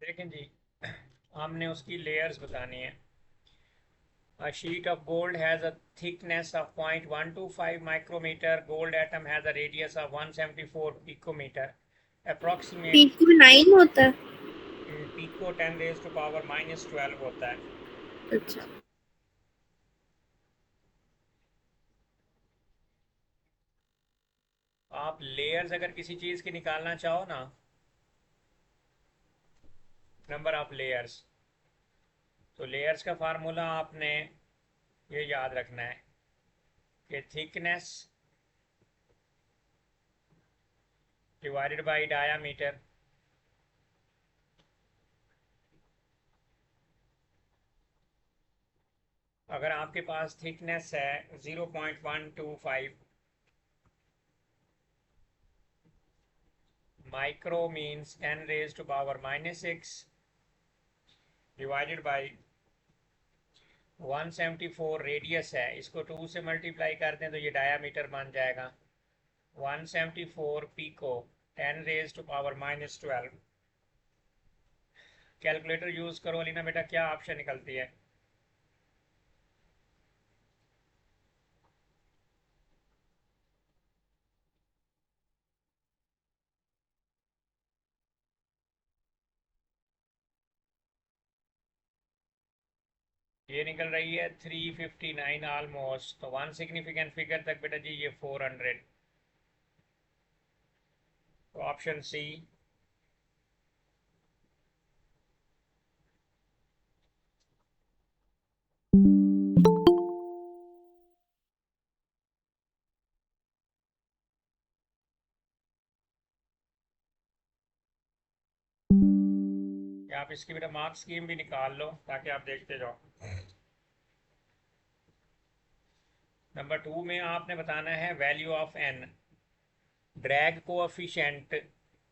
देखें जी, हमने उसकी लेयर्स बतानी है। A sheet of gold has a thickness of 0.125 micrometer. Gold atom has a radius of 174 picometer. Approximate peak में 9 होता है। pico 10 raised to power minus 12 होता है। अच्छा। आप लेयर्स अगर किसी चीज़ की निकालना चाहो ना, नंबर ऑफ लेयर्स, तो लेयर्स का फार्मूला आपने ये याद रखना है कि थिकनेस डिवाइडेड बाय डायामीटर। अगर आपके पास थिकनेस है 0.125, micro means 10 raise to power -6 divided by 174 radius है, इसको 2 से मल्टीप्लाई करते हैं तो ये डायामीटर बन जाएगा 174 pico 10 raise to power -12। Calculator use करो अलीना बेटा, क्या ऑप्शन निकलती है? ये निकल रही है 359 ऑलमोस्ट। तो वन सिग्निफिकेंट फिगर तक बेटा जी ये 400। तो ऑप्शन सी। आप इसकी बेटा मार्क्स स्कीम भी निकाल लो ताकि आप देखते जाओ। नंबर 2 में आपने बताना है value of N. Drag coefficient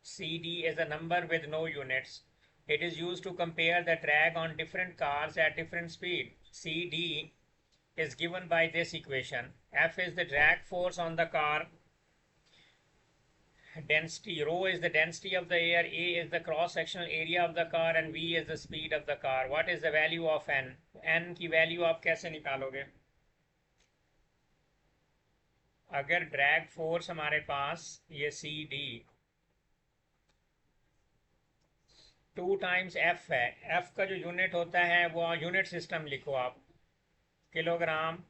CD is a number with no units. It is used to compare the drag on different cars at different speed. CD is given by this equation. F is the drag force on the car. Density, rho is the density of the air, A is the cross-sectional area of the car and V is the speed of the car. What is the value of N? N की value आप कैसे निकालोगे? अगर drag force हमारे पास ये CD 2 times F है, F का जो यूनिट होता है वो यूनिट सिस्टम लिखो आप, किलोग्राम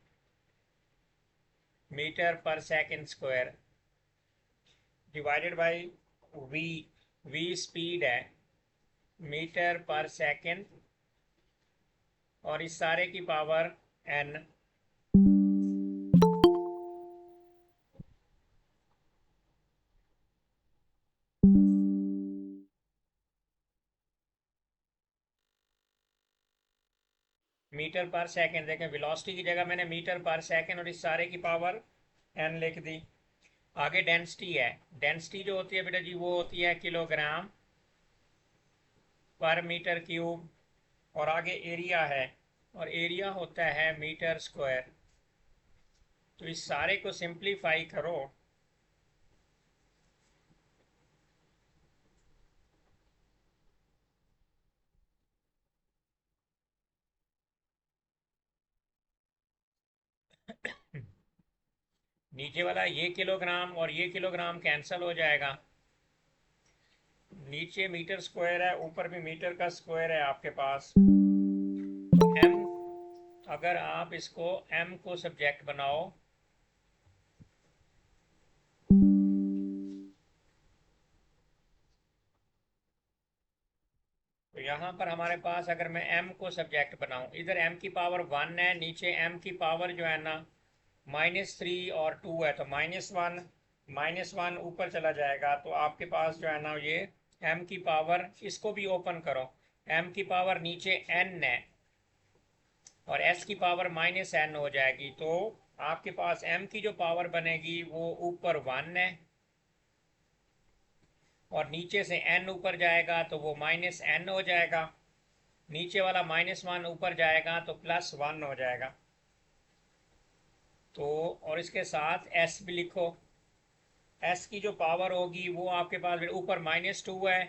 मीटर पर second square divided by V। V speed है, मीटर पर सेकंड, और इस सारे की पावर N। मीटर पर सेकंड, देखें वेलोसिटी की जगह मैंने मीटर पर सेकंड और इस सारे की पावर N लिख दी। आगे डेंसिटी है, डेंसिटी जो होती है बेटा जी वो होती है किलोग्राम पर मीटर क्यूब, और आगे एरिया है, और एरिया होता है मीटर स्क्वायर। तो इस सारे को सिंप्लीफाई करो नीचे वाला ये किलोग्राम और ये किलोग्राम कैंसिल हो जाएगा, नीचे मीटर स्क्वायर है ऊपर भी मीटर का स्क्वायर है आपके पास। तो m, अगर आप इसको m को सब्जेक्ट बनाओ तो यहाँ पर हमारे पास अगर मैं m को सब्जेक्ट बनाऊं, इधर m की पावर 1 है, नीचे m की पावर जो है ना -3 और 2 है, तो -1 ऊपर चला जाएगा। तो आपके पास जो है ना ये m की पावर, इसको भी ओपन करो, m की पावर नीचे n है और s की पावर -n हो जाएगी। तो आपके पास m की जो पावर बनेगी वो ऊपर 1 है और नीचे से n ऊपर जाएगा तो वो -n हो जाएगा, नीचे वाला -1 ऊपर जाएगा तो +1 हो जाएगा। तो और इसके साथ s भी लिखो, s की जो पावर होगी वो आपके पास ऊपर -2 है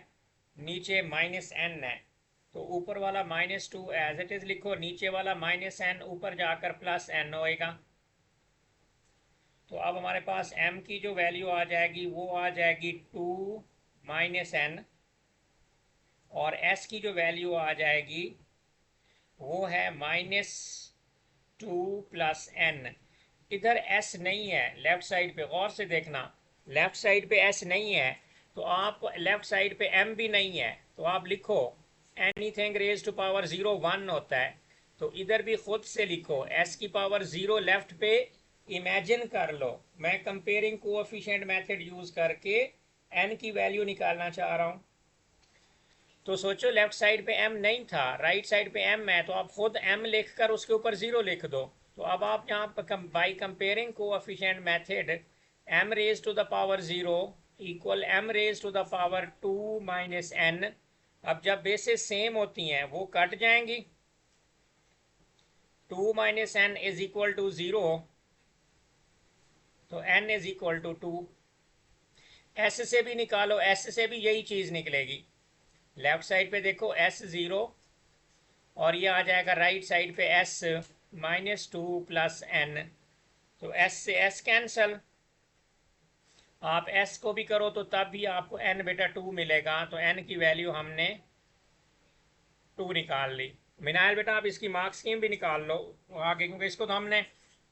नीचे माइनस एन है, तो ऊपर वाला -2 एज इट इज लिखो, नीचे वाला -n ऊपर जाकर +n होएगा। तो अब हमारे पास m की जो वैल्यू आ जाएगी वो आ जाएगी 2 -n, और s की जो वैल्यू आ जाएगी वो है -2 + n। इधर s नहीं है लेफ्ट साइड पे, गौर से देखना, लेफ्ट साइड पे s नहीं है, तो आप लेफ्ट साइड पे m भी नहीं है, तो आप लिखो एनीथिंग रेज टू पावर 0 1 होता है। तो इधर भी खुद से लिखो s की पावर 0 लेफ्ट पे इमेजिन कर लो। मैं कंपेयरिंग कोएफिशिएंट मेथड यूज करके n की वैल्यू निकालना चाह रहा हूं। तो सोचो लेफ्ट साइड पे m नहीं था, राइट साइड पे m है, तो आप खुद m लिखकर उसके ऊपर 0 लिख दो। तो अब आप यहाँ पर by comparing coefficient method m raise to the power 0 equal m raise to the power 2 -n। अब जब बेसिस सेम होती हैं वो कट जाएंगी, 2 -n इज इक्वल टू 0, तो n is equal to 2। s से भी निकालो, s से भी यही चीज निकलेगी। लेफ्ट साइड पे देखो s0, और ये आ जाएगा राइट साइड पे s -2 + n, तो s से s कैंसल। आप s को भी करो तो तब भी आपको n बेटा 2 मिलेगा, तो n की वैल्यू हमने 2 निकाल ली। मिनायल बेटा आप इसकी मार्क्स स्कीम भी निकाल लो आगे, क्योंकि इसको तो हमने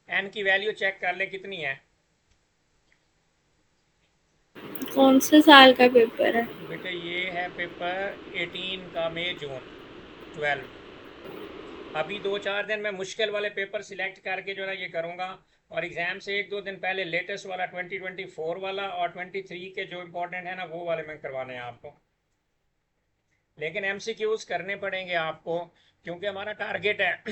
n की वैल्यू चेक कर ले कितनी है। कौन से साल का पेपर है? बेटे ये है पेपर 18 का, मई जून 12। अभी 2-4 दिन में मुश्किल वाले पेपर सिलेक्ट करके जो है ये करूँगा, और एग्ज़ाम से 1-2 दिन पहले लेटेस्ट वाला 2024 वाला और 23 के जो इम्पोर्टेंट है ना वो वाले में करवाने हैं आपको। लेकिन MCQs करने पड़ेंगे आपको, क्योंकि हमारा टारगेट है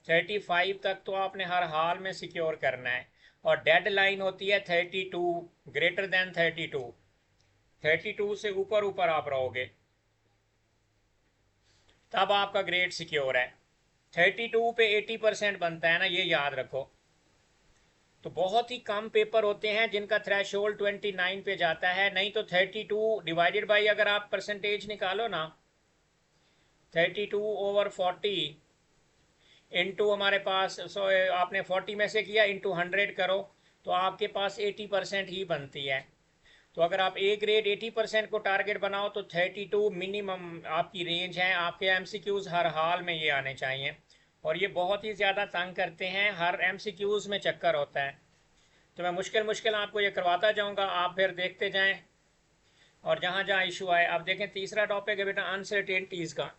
35 तक तो आपने हर हाल में सिक्योर करना है, और डेड लाइन होती है 32, ग्रेटर देन 32। 32 से ऊपर ऊपर आप रहोगे तब आपका ग्रेड सिक्योर है। 32 पे 80% बनता है ना, ये याद रखो। तो बहुत ही कम पेपर होते हैं जिनका थ्रेशोल्ड 29 पे जाता है, नहीं तो 32 डिवाइडेड बाई, अगर आप परसेंटेज निकालो ना, 32/40 इंटू हमारे पास आपने 40 में से किया इंटू 100 करो, तो आपके पास 80% ही बनती है। तो अगर आप ए ग्रेड 80% को टारगेट बनाओ तो 32 मिनिमम आपकी रेंज है। आपके MCQs हर हाल में ये आने चाहिए, और ये बहुत ही ज़्यादा तंग करते हैं, हर MCQs में चक्कर होता है। तो मैं मुश्किल मुश्किल आपको ये करवाता जाऊंगा, आप फिर देखते जाएं, और जहां जहां इशू आए। अब देखें तीसरा टॉपिक है बेटा अनसर्टेनिटीज का।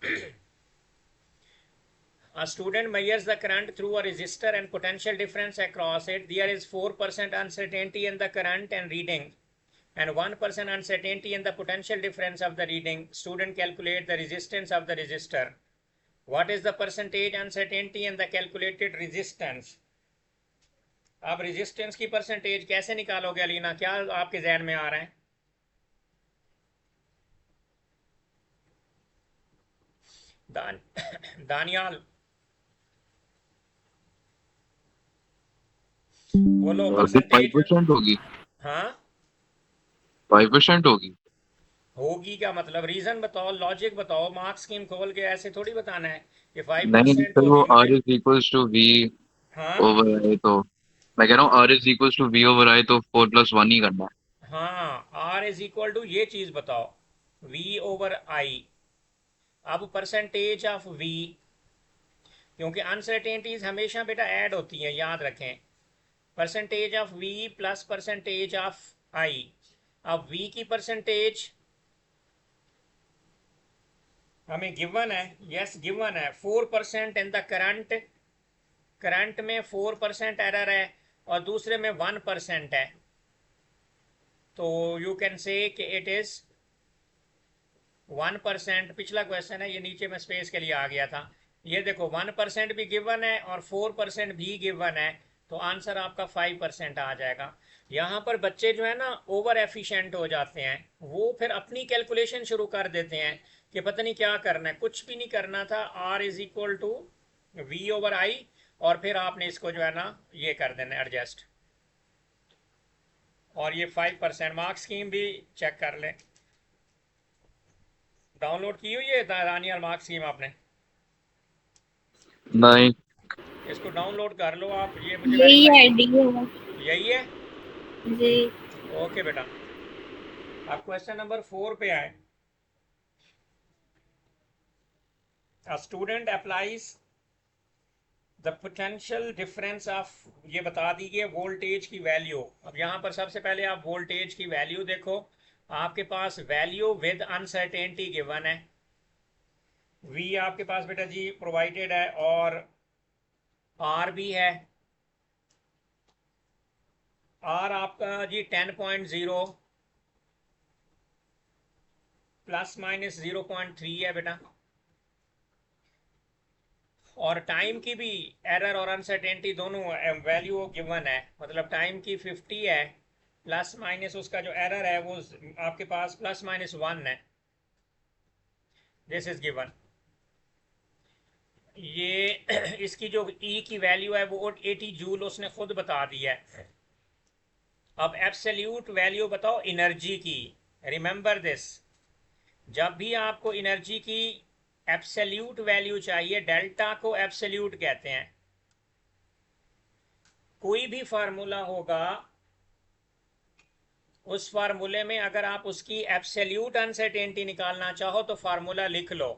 A student measures the current through a resistor and potential difference across it. There is 4% uncertainty in the current and reading, and 1% uncertainty in the potential difference of the reading. Student calculate the resistance of the resistor. What is the percentage uncertainty in the calculated resistance? आप resistance की percentage कैसे निकालोगे अलीना, क्या आपके जहन में आ रहा है? दान दानियाल बोलो सिर्फ परसेंटेज। 5% होगी। हाँ 5% होगी। होगी क्या मतलब, रीजन बताओ, लॉजिक बताओ, मार्क्स स्कीम खोल के ऐसे थोड़ी बताना है कि नहीं 5% सर, वो होगी आर मुझे। इज इक्वल्स टू वी हाँ ओवर आई, तो मैं कह रहा हूँ R is equals to V over I, तो 4+1 ही करना है। हाँ, R इज इक्वल टू ये चीज बताओ, V/I। अब परसेंटेज ऑफ V, क्योंकि अनसर्टेनिटीज हमेशा बेटा ऐड होती हैं, याद रखें। Percentage of V plus percentage of I। अब V की परसेंटेज हमें गिवन है, यस गिवन है 4% इन द करंट। करंट में 4% एरर है, और दूसरे में 1% है, तो यू कैन से कि इट इज 1%। पिछला क्वेश्चन है ये, नीचे में स्पेस के लिए आ गया था। ये देखो 1% भी गिवन है और 4% भी गिवन है, तो आंसर आपका 5% आ जाएगा। यहाँ पर बच्चे जो है ना ओवर एफिशिएंट हो जाते हैं, वो फिर अपनी कैलकुलेशन शुरू कर देते हैं कि पता नहीं क्या करना है, कुछ भी नहीं करना था। R is equal to V/I, और फिर आपने इसको जो है ना ये कर देना एडजस्ट, और ये 5% मार्क्स स्कीम भी चेक कर लें। डाउनलोड की हुई है दानियल मार्क स्कीम आपने? नहीं। इसको डाउनलोड कर लो आप, ये मुझे यही वेरीफाई। आईडी है यही है? जी। ओके बेटा, आप क्वेश्चन नंबर 4 पे आए। A student applies the potential difference of, ये बता दी गई वोल्टेज की वैल्यू। अब यहाँ पर सबसे पहले आप वोल्टेज की वैल्यू देखो। आपके पास वैल्यू विद अनसर्टेनिटी गिवन है। वी आपके पास बेटा जी प्रोवाइडेड है और आर भी है। आर आपका जी 10.0 प्लस माइनस 0.3 है बेटा। और टाइम की भी एरर और अनसर्टेनिटी दोनों वैल्यू गिवन है, मतलब टाइम की 50 है, प्लस माइनस उसका जो एरर है वो आपके पास प्लस माइनस 1 है। This is given. ये इसकी जो ई की वैल्यू है वो 80 जूल उसने खुद बता दी है। अब एब्सोल्यूट वैल्यू बताओ एनर्जी की। रिमेंबर दिस, जब भी आपको एनर्जी की एब्सोल्यूट वैल्यू चाहिए, डेल्टा को एब्सोल्यूट कहते हैं। कोई भी फार्मूला होगा, उस फार्मूले में अगर आप उसकी एब्सोल्यूट अनसर्टेनिटी निकालना चाहो तो फार्मूला लिख लो।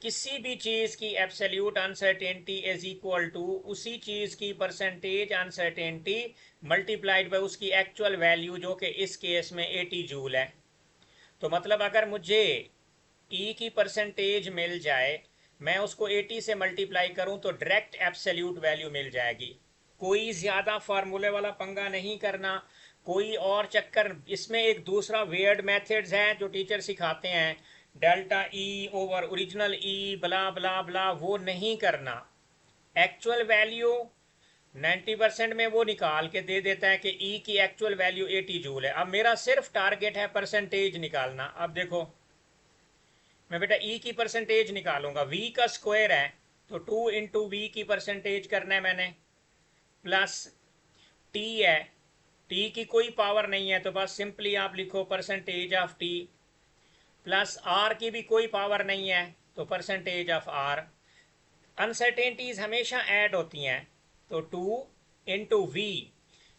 किसी भी चीज की absolute uncertainty is equal to उसी चीज की परसेंटेज अनसर्टेनिटी मल्टीप्लाइड बाय उसकी एक्चुअल वैल्यू, जो कि इस केस में 80 जूल है। तो मतलब अगर मुझे ई की परसेंटेज मिल जाए, मैं उसको 80 से मल्टीप्लाई करूं तो डायरेक्ट एब्सोल्यूट वैल्यू मिल जाएगी। कोई ज्यादा फार्मूले वाला पंगा नहीं करना, कोई और चक्कर। इसमें एक दूसरा वेयर्ड मेथड्स है जो टीचर सिखाते हैं, डेल्टा ई ओवर ओरिजिनल ई ब्ला ब्ला ब्ला, वो नहीं करना। एक्चुअल वैल्यू 90% में वो निकाल के दे देता है कि ई की एक्चुअल वैल्यू 80 जूल है। अब मेरा सिर्फ टारगेट है परसेंटेज निकालना। अब देखो, मैं बेटा ई की परसेंटेज निकालूंगा। वी का स्क्वायर है तो 2 इंटू वी की परसेंटेज करना है मैंने, प्लस टी है, टी की कोई पावर नहीं है तो बस सिंपली आप लिखो percentage of T, plus R की भी कोई पावर नहीं है तो परसेंटेज ऑफ आर। अनसर्टेनिटीज हमेशा ऐड होती हैं, तो 2 इंटू वी।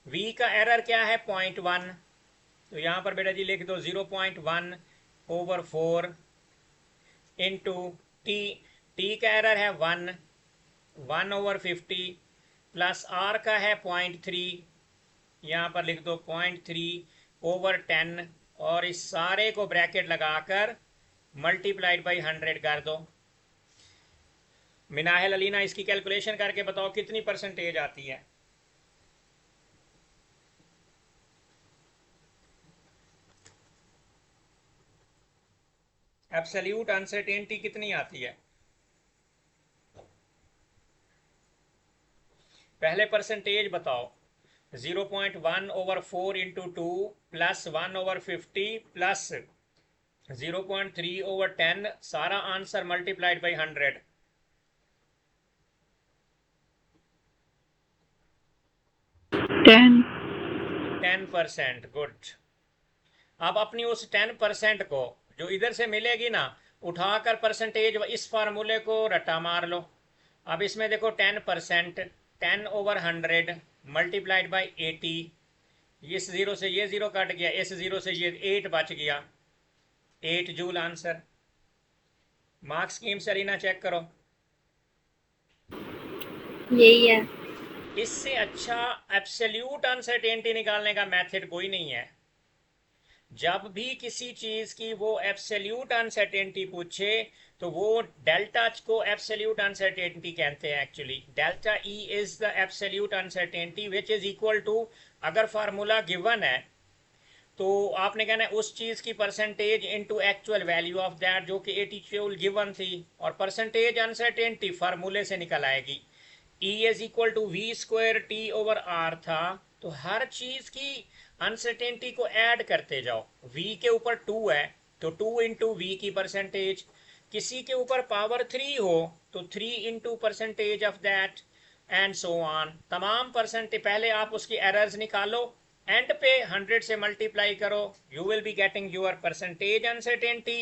वी का एरर क्या है 0.1, तो यहां पर बेटा जी लिख दो 0.1 ओवर 4 इंटू टी। टी का एरर है 1 ओवर 50 प्लस आर का है 0.3, यहाँ पर लिख दो 0.3 ओवर 10, और इस सारे को ब्रैकेट लगाकर मल्टीप्लाइड बाई 100 कर दो। मिनाहल अलीना, इसकी कैलकुलेशन करके बताओ कितनी परसेंटेज आती है। एब्सोल्यूट अनसर्टेनिटी कितनी आती है? पहले परसेंटेज बताओ। 0.1 over 4 into 2 plus 1 over 50 plus 0.3 over 10, सारा आंसर मल्टीप्लाइड बाई 100। 10। 10%, गुड। अब अपनी उस 10% को जो इधर से मिलेगी ना, उठाकर परसेंटेज इस फार्मूले को रट्टा मार लो। अब इसमें देखो 10%, 10 ओवर 100 मल्टीप्लाइड बाई 80। इस जीरो से ये जीरो कट गया, इस जीरो से ये 8 बच गया, 8 जूल आंसर। मार्क्स स्कीम से रीना चेक करो। यही है। इससे अच्छा एब्सोल्यूट अनसर्टेनिटी निकालने का मेथड कोई नहीं है। जब भी किसी चीज की वो एब्सोल्यूट अनसर्टेनिटी पूछे तो वो डेल्टा को एब्सोल्यूट अनसर्टेनिटी कहते हैं। Actually delta E is the absolute uncertainty which is equal to, अगर फार्मूला गिवन है तो आपने कहना है उस चीज की percentage into actual value of that, जो कि 80 जूल गिवन थी, और परसेंटेज अनसर्टेनिटी फार्मूले से निकल आएगी। E is equal to V square T over R था, तो हर चीज की अनसर्टेनिटी को ऐड करते जाओ। v के ऊपर 2 है तो 2 इंटू वी की परसेंटेज, किसी के ऊपर पावर 3 हो तो 3 into percentage of that, and so on. तमाम परसेंटेज पहले आप उसकी एरर्स निकालो, एंड पे 100 से मल्टीप्लाई करो, you will be getting your percentage uncertainty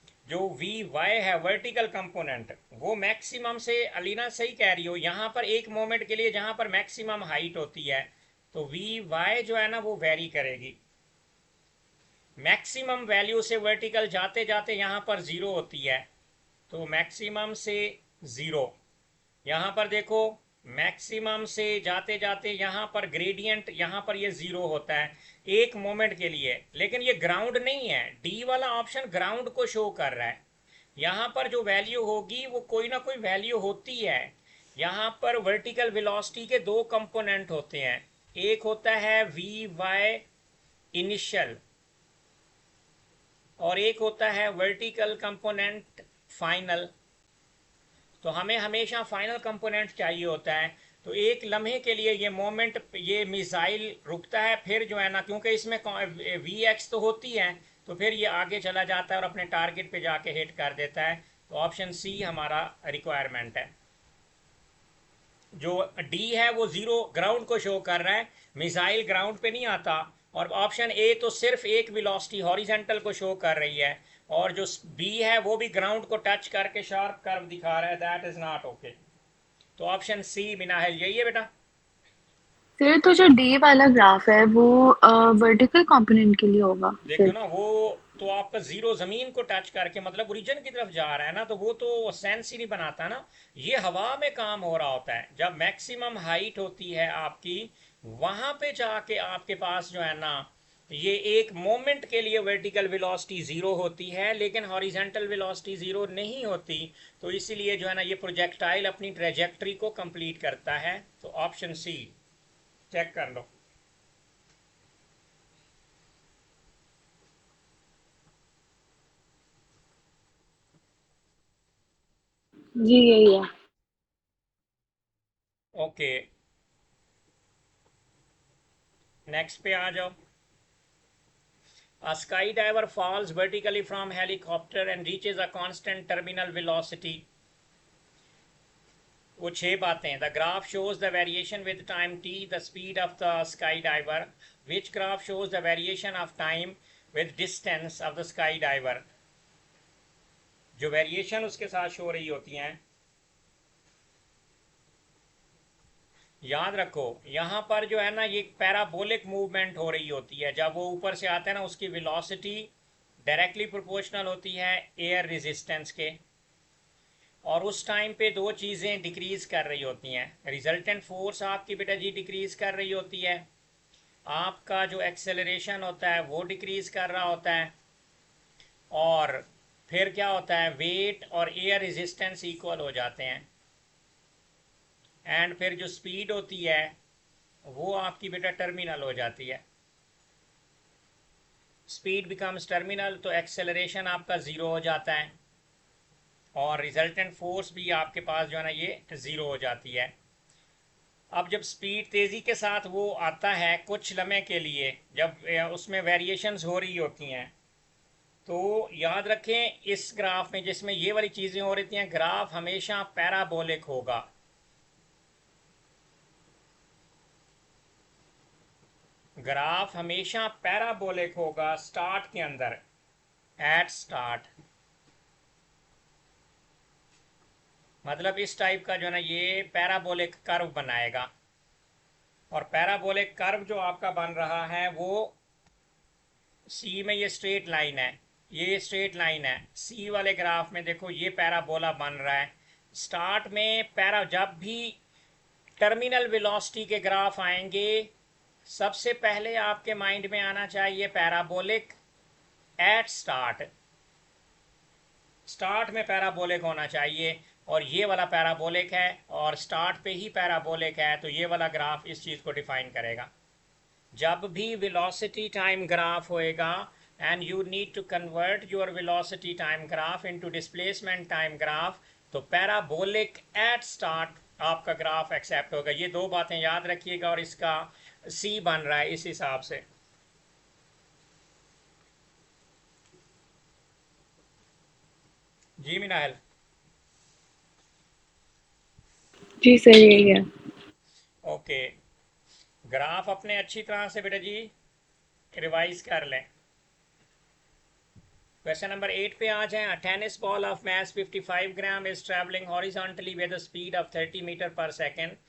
जो वी वाई है वर्टिकल कंपोनेंट, वो मैक्सिमम से, अलीना सही कह रही हो, यहाँ पर एक मोमेंट के लिए जहाँ पर मैक्सिमम हाइट होती है तो वी वाई जो है ना वो वेरी करेगी। मैक्सिमम वैल्यू से वर्टिकल जाते जाते यहाँ पर जीरो होती है, तो मैक्सिमम से जीरो। यहाँ पर देखो मैक्सिमम से जाते जाते यहाँ पर ग्रेडियंट, यहाँ पर ये जीरो होता है एक मोमेंट के लिए, लेकिन ये ग्राउंड नहीं है। डी वाला ऑप्शन ग्राउंड को शो कर रहा है। यहाँ पर जो वैल्यू होगी वो कोई ना कोई वैल्यू होती है। यहाँ पर वर्टिकल वेलोसिटी के दो कंपोनेंट होते हैं, एक होता है वी वाई इनिशियल और एक होता है वर्टिकल कंपोनेंट फाइनल। तो हमें हमेशा फाइनल कंपोनेंट चाहिए होता है। तो एक लम्हे के लिए ये मोमेंट, ये मिसाइल रुकता है, फिर जो है ना, क्योंकि इसमें वी एक्स तो होती है, तो फिर ये आगे चला जाता है और अपने टारगेट पे जाके हिट कर देता है। तो ऑप्शन सी हमारा रिक्वायरमेंट है। जो डी है वो जीरो ग्राउंड को शो कर रहा है, मिसाइल ग्राउंड पे नहीं आता। और ऑप्शन ए तो सिर्फ एक वेलोसिटी हॉरिजेंटल को शो कर रही है, और जो बी है वो भी ग्राउंड को टच करके शार्प कर्व दिखा रहा है। That is not okay. तो ऑप्शन सी मिनाहिल यही है बेटा। फिर तो जो डी वाला ग्राफ है वो वर्टिकल कंपोनेंट के लिए होगा देखो फिर। ना, वो तो आपका जीरो जमीन को टच करके मतलब ओरिजिन की तरफ जा रहा है ना, तो वो तो सेंस ही नहीं बनाता ना। ये हवा में काम हो रहा होता है। जब मैक्सिमम हाइट होती है आपकी, वहां पे जाके आपके पास जो है ना, ये एक मोमेंट के लिए वर्टिकल वेलोसिटी जीरो होती है, लेकिन हॉरिजेंटल वेलोसिटी जीरो नहीं होती। तो इसीलिए जो है ना, ये प्रोजेक्टाइल अपनी ट्रेजेक्ट्री को कंप्लीट करता है। तो ऑप्शन सी चेक कर लो। जी यही है। ओके, नेक्स्ट पे आ जाओ। A skydiver falls vertically from helicopter and reaches a constant terminal velocity. वो 6 बातें। The graph shows the variation with time t, the speed of the skydiver. Which graph shows the variation of time with distance of the skydiver? जो variation उसके साथ show रही होती हैं, याद रखो यहाँ पर जो है ना, ये पैराबोलिक मूवमेंट हो रही होती है। जब वो ऊपर से आता है ना, उसकी वेलोसिटी डायरेक्टली प्रोपोर्शनल होती है एयर रेजिस्टेंस के, और उस टाइम पे दो चीज़ें डिक्रीज कर रही होती हैं। रिजल्टेंट फोर्स आपकी बेटा जी डिक्रीज कर रही होती है, आपका जो एक्सेलरेशन होता है वो डिक्रीज कर रहा होता है, और फिर क्या होता है, वेट और एयर रेजिस्टेंस इक्वल हो जाते हैं। एंड फिर जो स्पीड होती है वो आपकी बेटा टर्मिनल हो जाती है। स्पीड बिकम्स टर्मिनल, तो एक्सेलरेशन आपका ज़ीरो हो जाता है, और रिजल्टेंट फोर्स भी आपके पास जो है ना ये ज़ीरो हो जाती है। अब जब स्पीड तेज़ी के साथ वो आता है कुछ लम्हे के लिए, जब उसमें वेरिएशंस हो रही होती हैं, तो याद रखें इस ग्राफ में जिसमें ये वाली चीज़ें हो रही हैं, ग्राफ हमेशा पैराबोलिक होगा। ग्राफ हमेशा पैराबोलिक होगा स्टार्ट के अंदर, एट स्टार्ट। मतलब इस टाइप का जो है ना ये पैराबोलिक कर्व बनाएगा, और पैराबोलिक कर्व जो आपका बन रहा है वो सी में ये स्ट्रेट लाइन है, ये स्ट्रेट लाइन है। सी वाले ग्राफ में देखो ये पैराबोला बन रहा है। स्टार्ट में जब भी टर्मिनल वेलोसिटी के ग्राफ आएंगे, सबसे पहले आपके माइंड में आना चाहिए पैराबोलिक एट स्टार्ट। स्टार्ट में पैराबोलिक होना चाहिए, और ये वाला पैराबोलिक है, और स्टार्ट पे ही पैराबोलिक है, तो ये वाला ग्राफ इस चीज़ को डिफाइन करेगा। जब भी वेलोसिटी टाइम ग्राफ होएगा, and you need to convert your velocity time graph into displacement time graph, तो पैराबोलिक एट स्टार्ट आपका ग्राफ एक्सेप्ट होगा। ये दो बातें याद रखिएगा, और इसका सी बन रहा है इस हिसाब से। जी मिनाहल। जी सर यही है। ओके, ग्राफ अपने अच्छी तरह से बेटा जी रिवाइज कर लें। क्वेश्चन नंबर 8 पे आ जाएं. A tennis ball of mass 55 gram is traveling horizontally with a speed of 30 meter per second.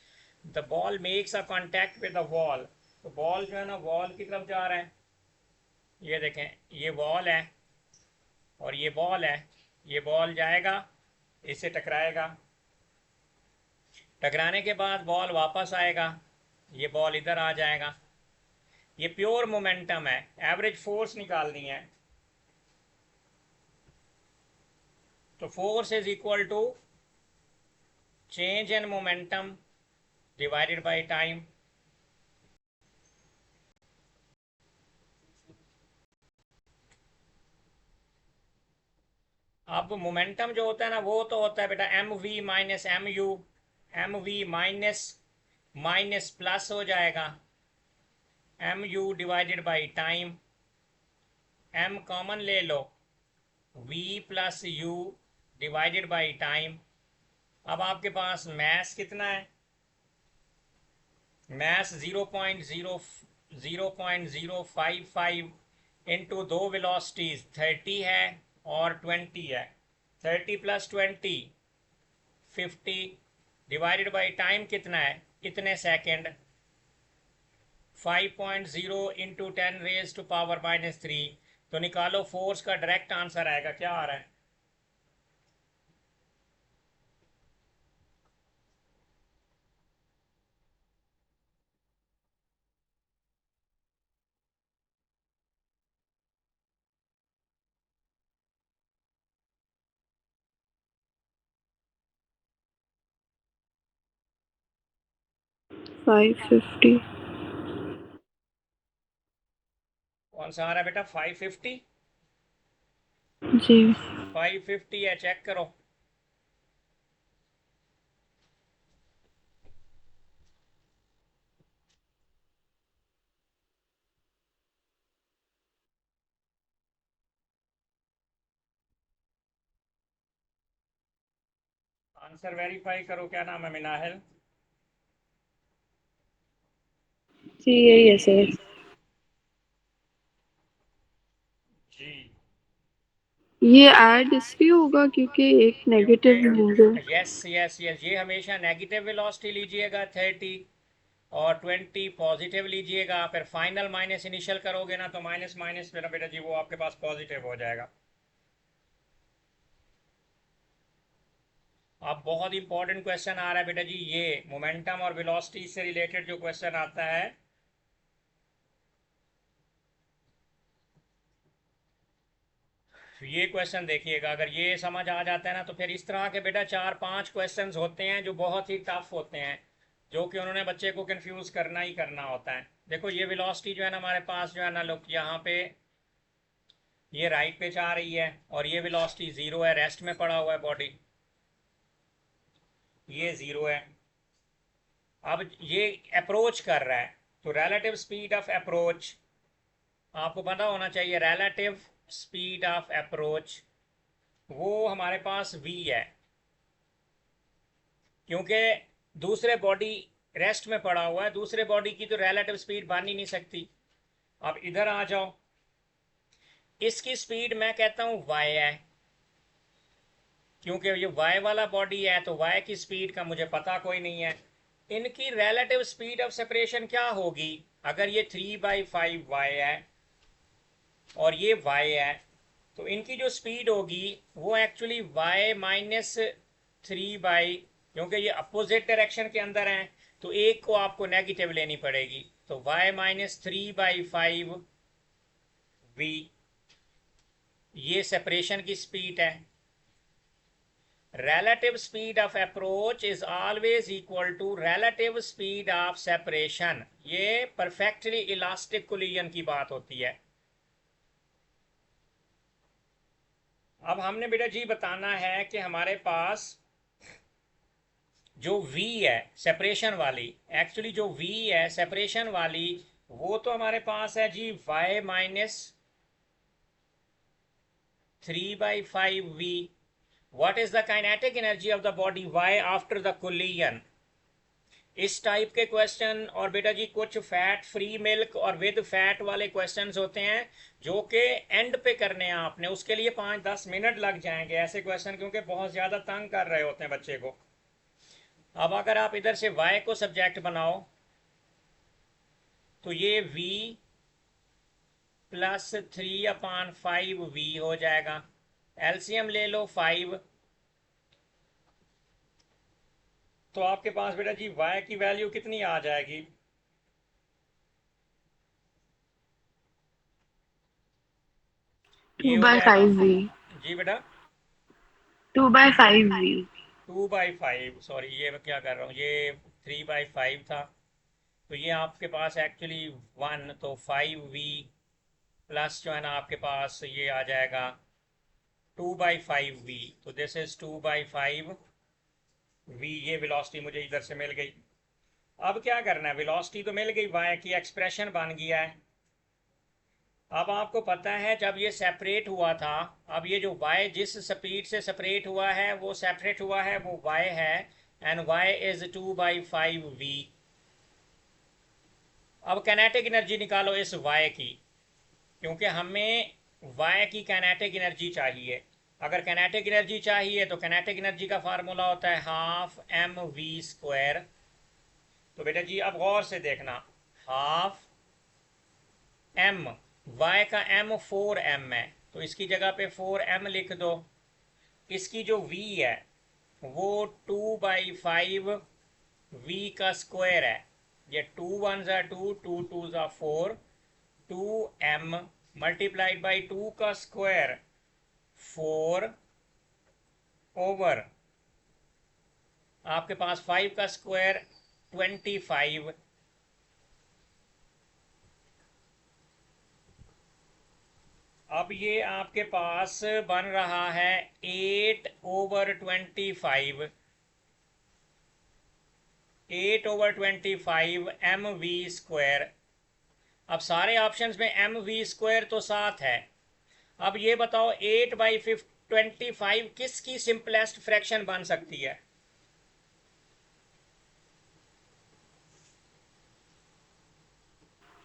The ball makes a contact with the wall. तो बॉल जो है ना वॉल की तरफ जा रहा है. ये देखें, ये वॉल है और ये बॉल है. ये बॉल जाएगा, इससे टकराएगा. टकराने के बाद बॉल वापस आएगा, ये बॉल इधर आ जाएगा. ये प्योर मोमेंटम है. एवरेज फोर्स निकालनी है. तो force is equal to change in momentum divided by time. अब मोमेंटम जो होता है ना वो तो होता है बेटा M V minus M U. M V minus minus plus हो जाएगा M U divided by time. M common ले लो, V plus U divided by time. अब आपके पास मैस कितना है? मैस 0.055 इंटू दो वेलोसिटीज 30 है और 20 है. 30 प्लस 20 50 डिवाइडेड बाई टाइम कितना है? कितने second? 5.0 into 10 raise to power -3. तो निकालो फोर्स का डायरेक्ट आंसर आएगा. क्या आ रहा है? Five fifty. कौन सा आ रहा है बेटा? 550. जी. 550 है, चेक करो. आंसर वेरीफाई करो. क्या नाम है? मिनाहल. जी यही है सर. जी. ये ऐड इसलिए होगा क्योंकि एक नेगेटिव होंगे. यस यस यस, ये हमेशा नेगेटिव वेलोसिटी लीजिएगा 30 और 20 पॉजिटिव लीजिएगा. फिर फाइनल माइनस इनिशियल करोगे ना तो माइनस माइनस मेरा बेटा जी वो आपके पास पॉजिटिव हो जाएगा. अब बहुत इंपॉर्टेंट क्वेश्चन आ रहा है बेटा जी. ये मोमेंटम और वेलोसिटी से रिलेटेड जो क्वेश्चन आता है, ये क्वेश्चन देखिएगा. अगर ये समझ आ जाता है ना तो फिर इस तरह के बेटा 4-5 क्वेश्चंस होते हैं जो बहुत ही टफ होते हैं, जो कि उन्होंने बच्चे को कंफ्यूज करना ही करना होता है. देखो ये वेलोसिटी जो है ना हमारे पास जो है ना, लोग यहाँ पे ये राइट पे जा रही है और ये वेलोसिटी 0 है. रेस्ट में पड़ा हुआ है बॉडी, ये 0 है. अब ये अप्रोच कर रहा है तो रिलेटिव स्पीड ऑफ अप्रोच आपको पता होना चाहिए. रिलेटिव स्पीड ऑफ अप्रोच वो हमारे पास v है, क्योंकि दूसरे बॉडी रेस्ट में पड़ा हुआ है. दूसरे बॉडी की तो रिलेटिव स्पीड बन ही नहीं सकती. अब इधर आ जाओ, इसकी स्पीड मैं कहता हूं y है, क्योंकि ये y वाला बॉडी है तो y की स्पीड का मुझे पता कोई नहीं है. इनकी रिलेटिव स्पीड ऑफ सेपरेशन क्या होगी? अगर ये 3/5y है और ये y है तो इनकी जो स्पीड होगी वो एक्चुअली y माइनस 3 क्योंकि ये अपोजिट डायरेक्शन के अंदर हैं तो एक को आपको नेगेटिव लेनी पड़ेगी. तो y माइनस 3/5 v ये सेपरेशन की स्पीड है. relative speed of approach is always equal to relative speed of separation. ये perfectly elastic collision की बात होती है. अब हमने बेटा जी बताना है कि हमारे पास जो v है सेपरेशन वाली, एक्चुअली जो v है सेपरेशन वाली वो तो हमारे पास है जी y minus 3/5v. What is the kinetic energy of the body y after the collision? इस टाइप के क्वेश्चन, और बेटा जी कुछ फैट फ्री मिल्क और विद फैट वाले क्वेश्चंस होते हैं जो कि एंड पे करने हैं आपने, उसके लिए 5-10 मिनट लग जाएंगे ऐसे क्वेश्चन, क्योंकि बहुत ज़्यादा तंग कर रहे होते हैं बच्चे को। अब अगर आप इधर से y को सब्जेक्ट बनाओ तो ये v प्लस 3/5v हो जाएगा। एलसीएम ले लो 5, तो आपके पास बेटा जी y की वैल्यू कितनी आ जाएगी? ये टू हो बाई जाएगा, फाइव वी जी बेटा 2/5v 2/5, सॉरी ये मैं क्या कर रहा हूँ, ये 3/5 था। तो ये आपके पास एक्चुअली 1, तो 5v प्लस जो है ना आपके पास ये आ जाएगा 2/5v, तो दिस इज 2/5v। ये वेलोसिटी मुझे इधर से मिल गई। अब क्या करना है, वेलोसिटी तो मिल गई, y की एक्सप्रेशन बन गया है। अब आपको पता है जब ये सेपरेट हुआ था, अब ये जो y जिस स्पीड से सेपरेट हुआ है वो सेपरेट हुआ है वो y है, एंड y इज 2/5v। अब कैनेटिक एनर्जी निकालो इस y की, क्योंकि हमें y की कैनेटिक एनर्जी चाहिए। अगर कैनेटिक एनर्जी चाहिए तो कैनेटिक एनर्जी का फार्मूला होता है हाफ mv²। तो बेटा जी अब गौर से देखना, हाफ m, y का m 4m है, तो इसकी जगह पे 4m लिख दो। इसकी जो v है वो 2/5 v का स्क्वायर है। ये 2 1 2, 2 2 4, 2m मल्टीप्लाइड बाई 2 का स्क्वायर 4 ओवर आपके पास 5 का स्क्वायर 25। अब ये आपके पास बन रहा है 8/25, 8/25 mv²। अब सारे ऑप्शंस में mv² तो 7 है। अब ये बताओ 8/25 किसकी सिंपलेस्ट फ्रैक्शन बन सकती है?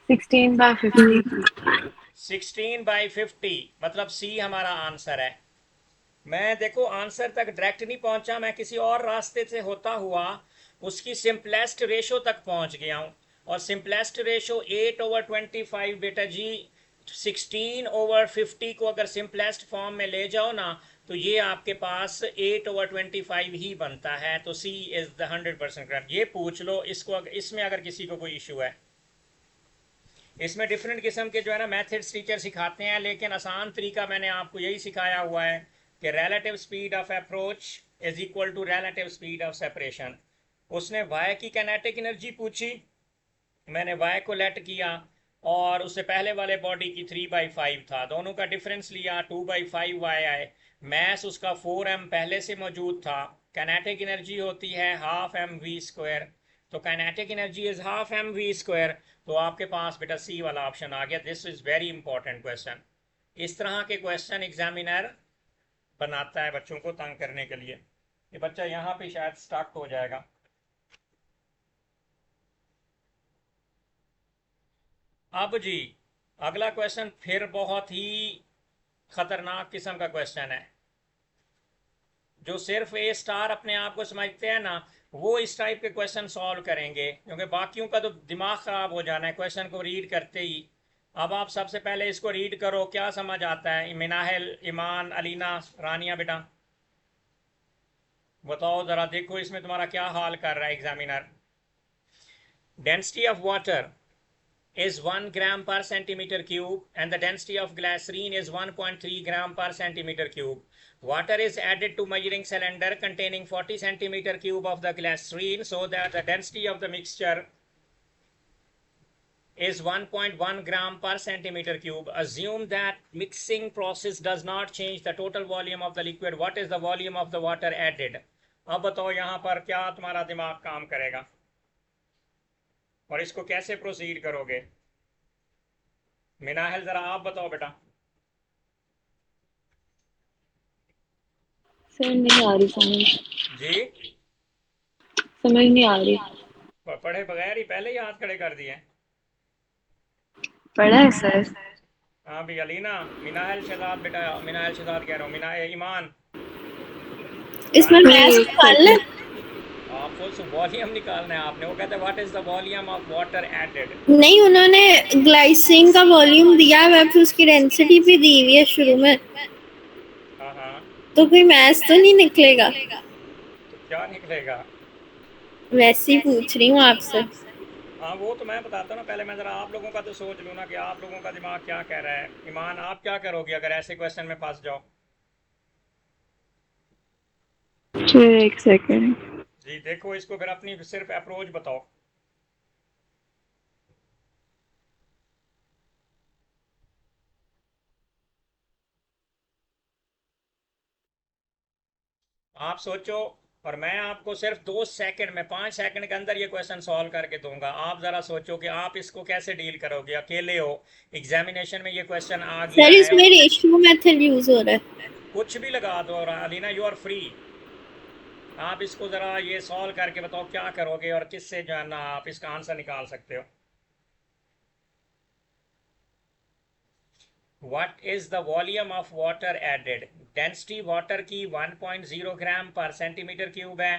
16/50 16/50, मतलब सी हमारा आंसर है। मैं देखो आंसर तक डायरेक्ट नहीं पहुंचा, मैं किसी और रास्ते से होता हुआ उसकी सिंपलेस्ट रेशो तक पहुंच गया हूं। और सिंपलेस्ट रेशो 8/25 बेटा जी 16/50 को अगर सिंपलेस्ट फॉर्म में ले जाओ ना तो ये आपके पास 8/25 ही बनता है। तो सी इज द 100% करेक्ट। ये पूछ लो इसको, इसमें अगर किसी को कोई इशू है। इसमें डिफरेंट किस्म के जो है ना मेथड्स टीचर सिखाते हैं, लेकिन आसान तरीका मैंने आपको यही सिखाया हुआ है कि relative speed of approach is equal to relative speed of separation. उसने वाई की काइनेटिक एनर्जी पूछी, मैंने वाई को लेट किया, और उससे पहले वाले बॉडी की 3/5 था, दोनों का डिफरेंस लिया 2/5 वाई आए। मैस उसका 4m पहले से मौजूद था। काइनेटिक एनर्जी होती है हाफ mv², तो kinetic energy is half mv²। तो आपके पास बेटा सी वाला ऑप्शन आ गया। This is very important question. इस तरह के क्वेश्चन एग्जामिनर बनाता है बच्चों को तंग करने के लिए। ये बच्चा यहाँ पे शायद स्टक हो जाएगा। अब जी अगला क्वेश्चन फिर बहुत ही खतरनाक किस्म का क्वेश्चन है। जो सिर्फ A* अपने आप को समझते हैं ना वो इस टाइप के क्वेश्चन सॉल्व करेंगे, क्योंकि बाकियों का तो दिमाग खराब हो जाना है क्वेश्चन को रीड करते ही। अब आप सबसे पहले इसको रीड करो, क्या समझ आता है? मिनाहिल, ईमान, अलीना, रानिया बेटा बताओ जरा, देखो इसमें तुम्हारा क्या हाल कर रहा है examiner. Density of water is 1 gram per centimeter cube and the density of glycerine is 1.3 gram per centimeter cube. Water is added to measuring cylinder containing 40 centimeter cube of the glycerine so that the density of the mixture is 1.1 gram per centimeter cube. Assume that mixing process does not change the total volume of the liquid. What is the volume of the water added? अब बताओ यहाँ पर क्या तुम्हारा दिमाग काम करेगा और इसको कैसे प्रोसीड करोगे? मिनाहिल जरा आप बताओ बेटा। सर नहीं आ रही समझ जी समझ नहीं आ रही। पढ़े बगैर ही पहले ही हाथ खड़े कर दिए। पढ़ा है सर। हाँ भी अलीना, मिनाहल शहजाद बेटा, मिनाहल शहजाद कह रहा हूँ, मिना ईमान। इसमें गालिब, मैथ्स एक निकालना है? सेकंड। आपको वॉल्यूम निकालना है आपने। वो कहते हैं what is the volume of water added. नहीं, उन्होंने ग्लाइसिन का वॉल्यूम दिया है, फिर उसकी डेंसिटी भी दी हुई है शुरू में, हाँ हाँ, तो कोई मैथ्स तो नहीं निकलेगा? तो क्या निकलेगा? वैसे ही पूछ रही हूँ आपसे। हाँ वो तो मैं बताता हूँ ना, पहले मैं ज़रा आप लोगों का तो सोच लूँ ना कि आप लोगों का दिमाग क्या कह रहा है। ईमान, आप क्या करोगे अगर ऐसे क्वेश्चन में फंस जाओ? एक सेकंड। जी देखो इसको, फिर अपनी सिर्फ अप्रोच बताओ। आप सोचो, और मैं आपको सिर्फ 2 सेकंड में, 5 सेकंड के अंदर ये क्वेश्चन सॉल्व करके दूंगा। आप ज़रा सोचो कि आप इसको कैसे डील करोगे। अकेले हो, एग्जामिनेशन में ये क्वेश्चन आ गया सर, है। इसमें रेशियो मेथड यूज हो रहा है। कुछ भी लगा दो, और अलीना यू आर फ्री। आप इसको ज़रा ये सॉल्व करके बताओ क्या करोगे और किससे जो है ना आप इसका आंसर निकाल सकते हो। What is the volume of water added? Density water की 1.0 ग्राम पर सेंटीमीटर क्यूब है,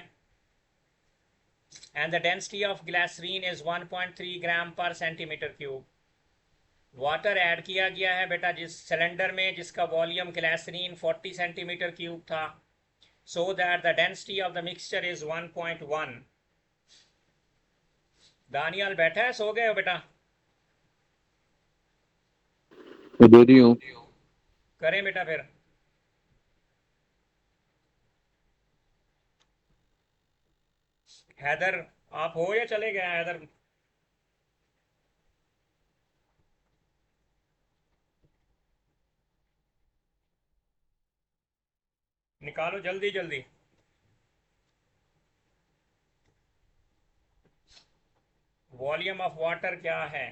and the density of glycerine is 1.3 ग्राम पर सेंटीमीटर क्यूब। वाटर ऐड किया गया है बेटा जिस सिलेंडर में जिसका वॉल्यूम ग्लिसरीन 40 सेंटीमीटर क्यूब था, so that the density of the mixture is 1.1। Daniyal बैठा है, सो गए हो बेटा? दे रही हूँ। करें बेटा फिर। हैदर, आप हो या चले गए हैदर? निकालो जल्दी जल्दी। वॉल्यूम ऑफ वाटर क्या है?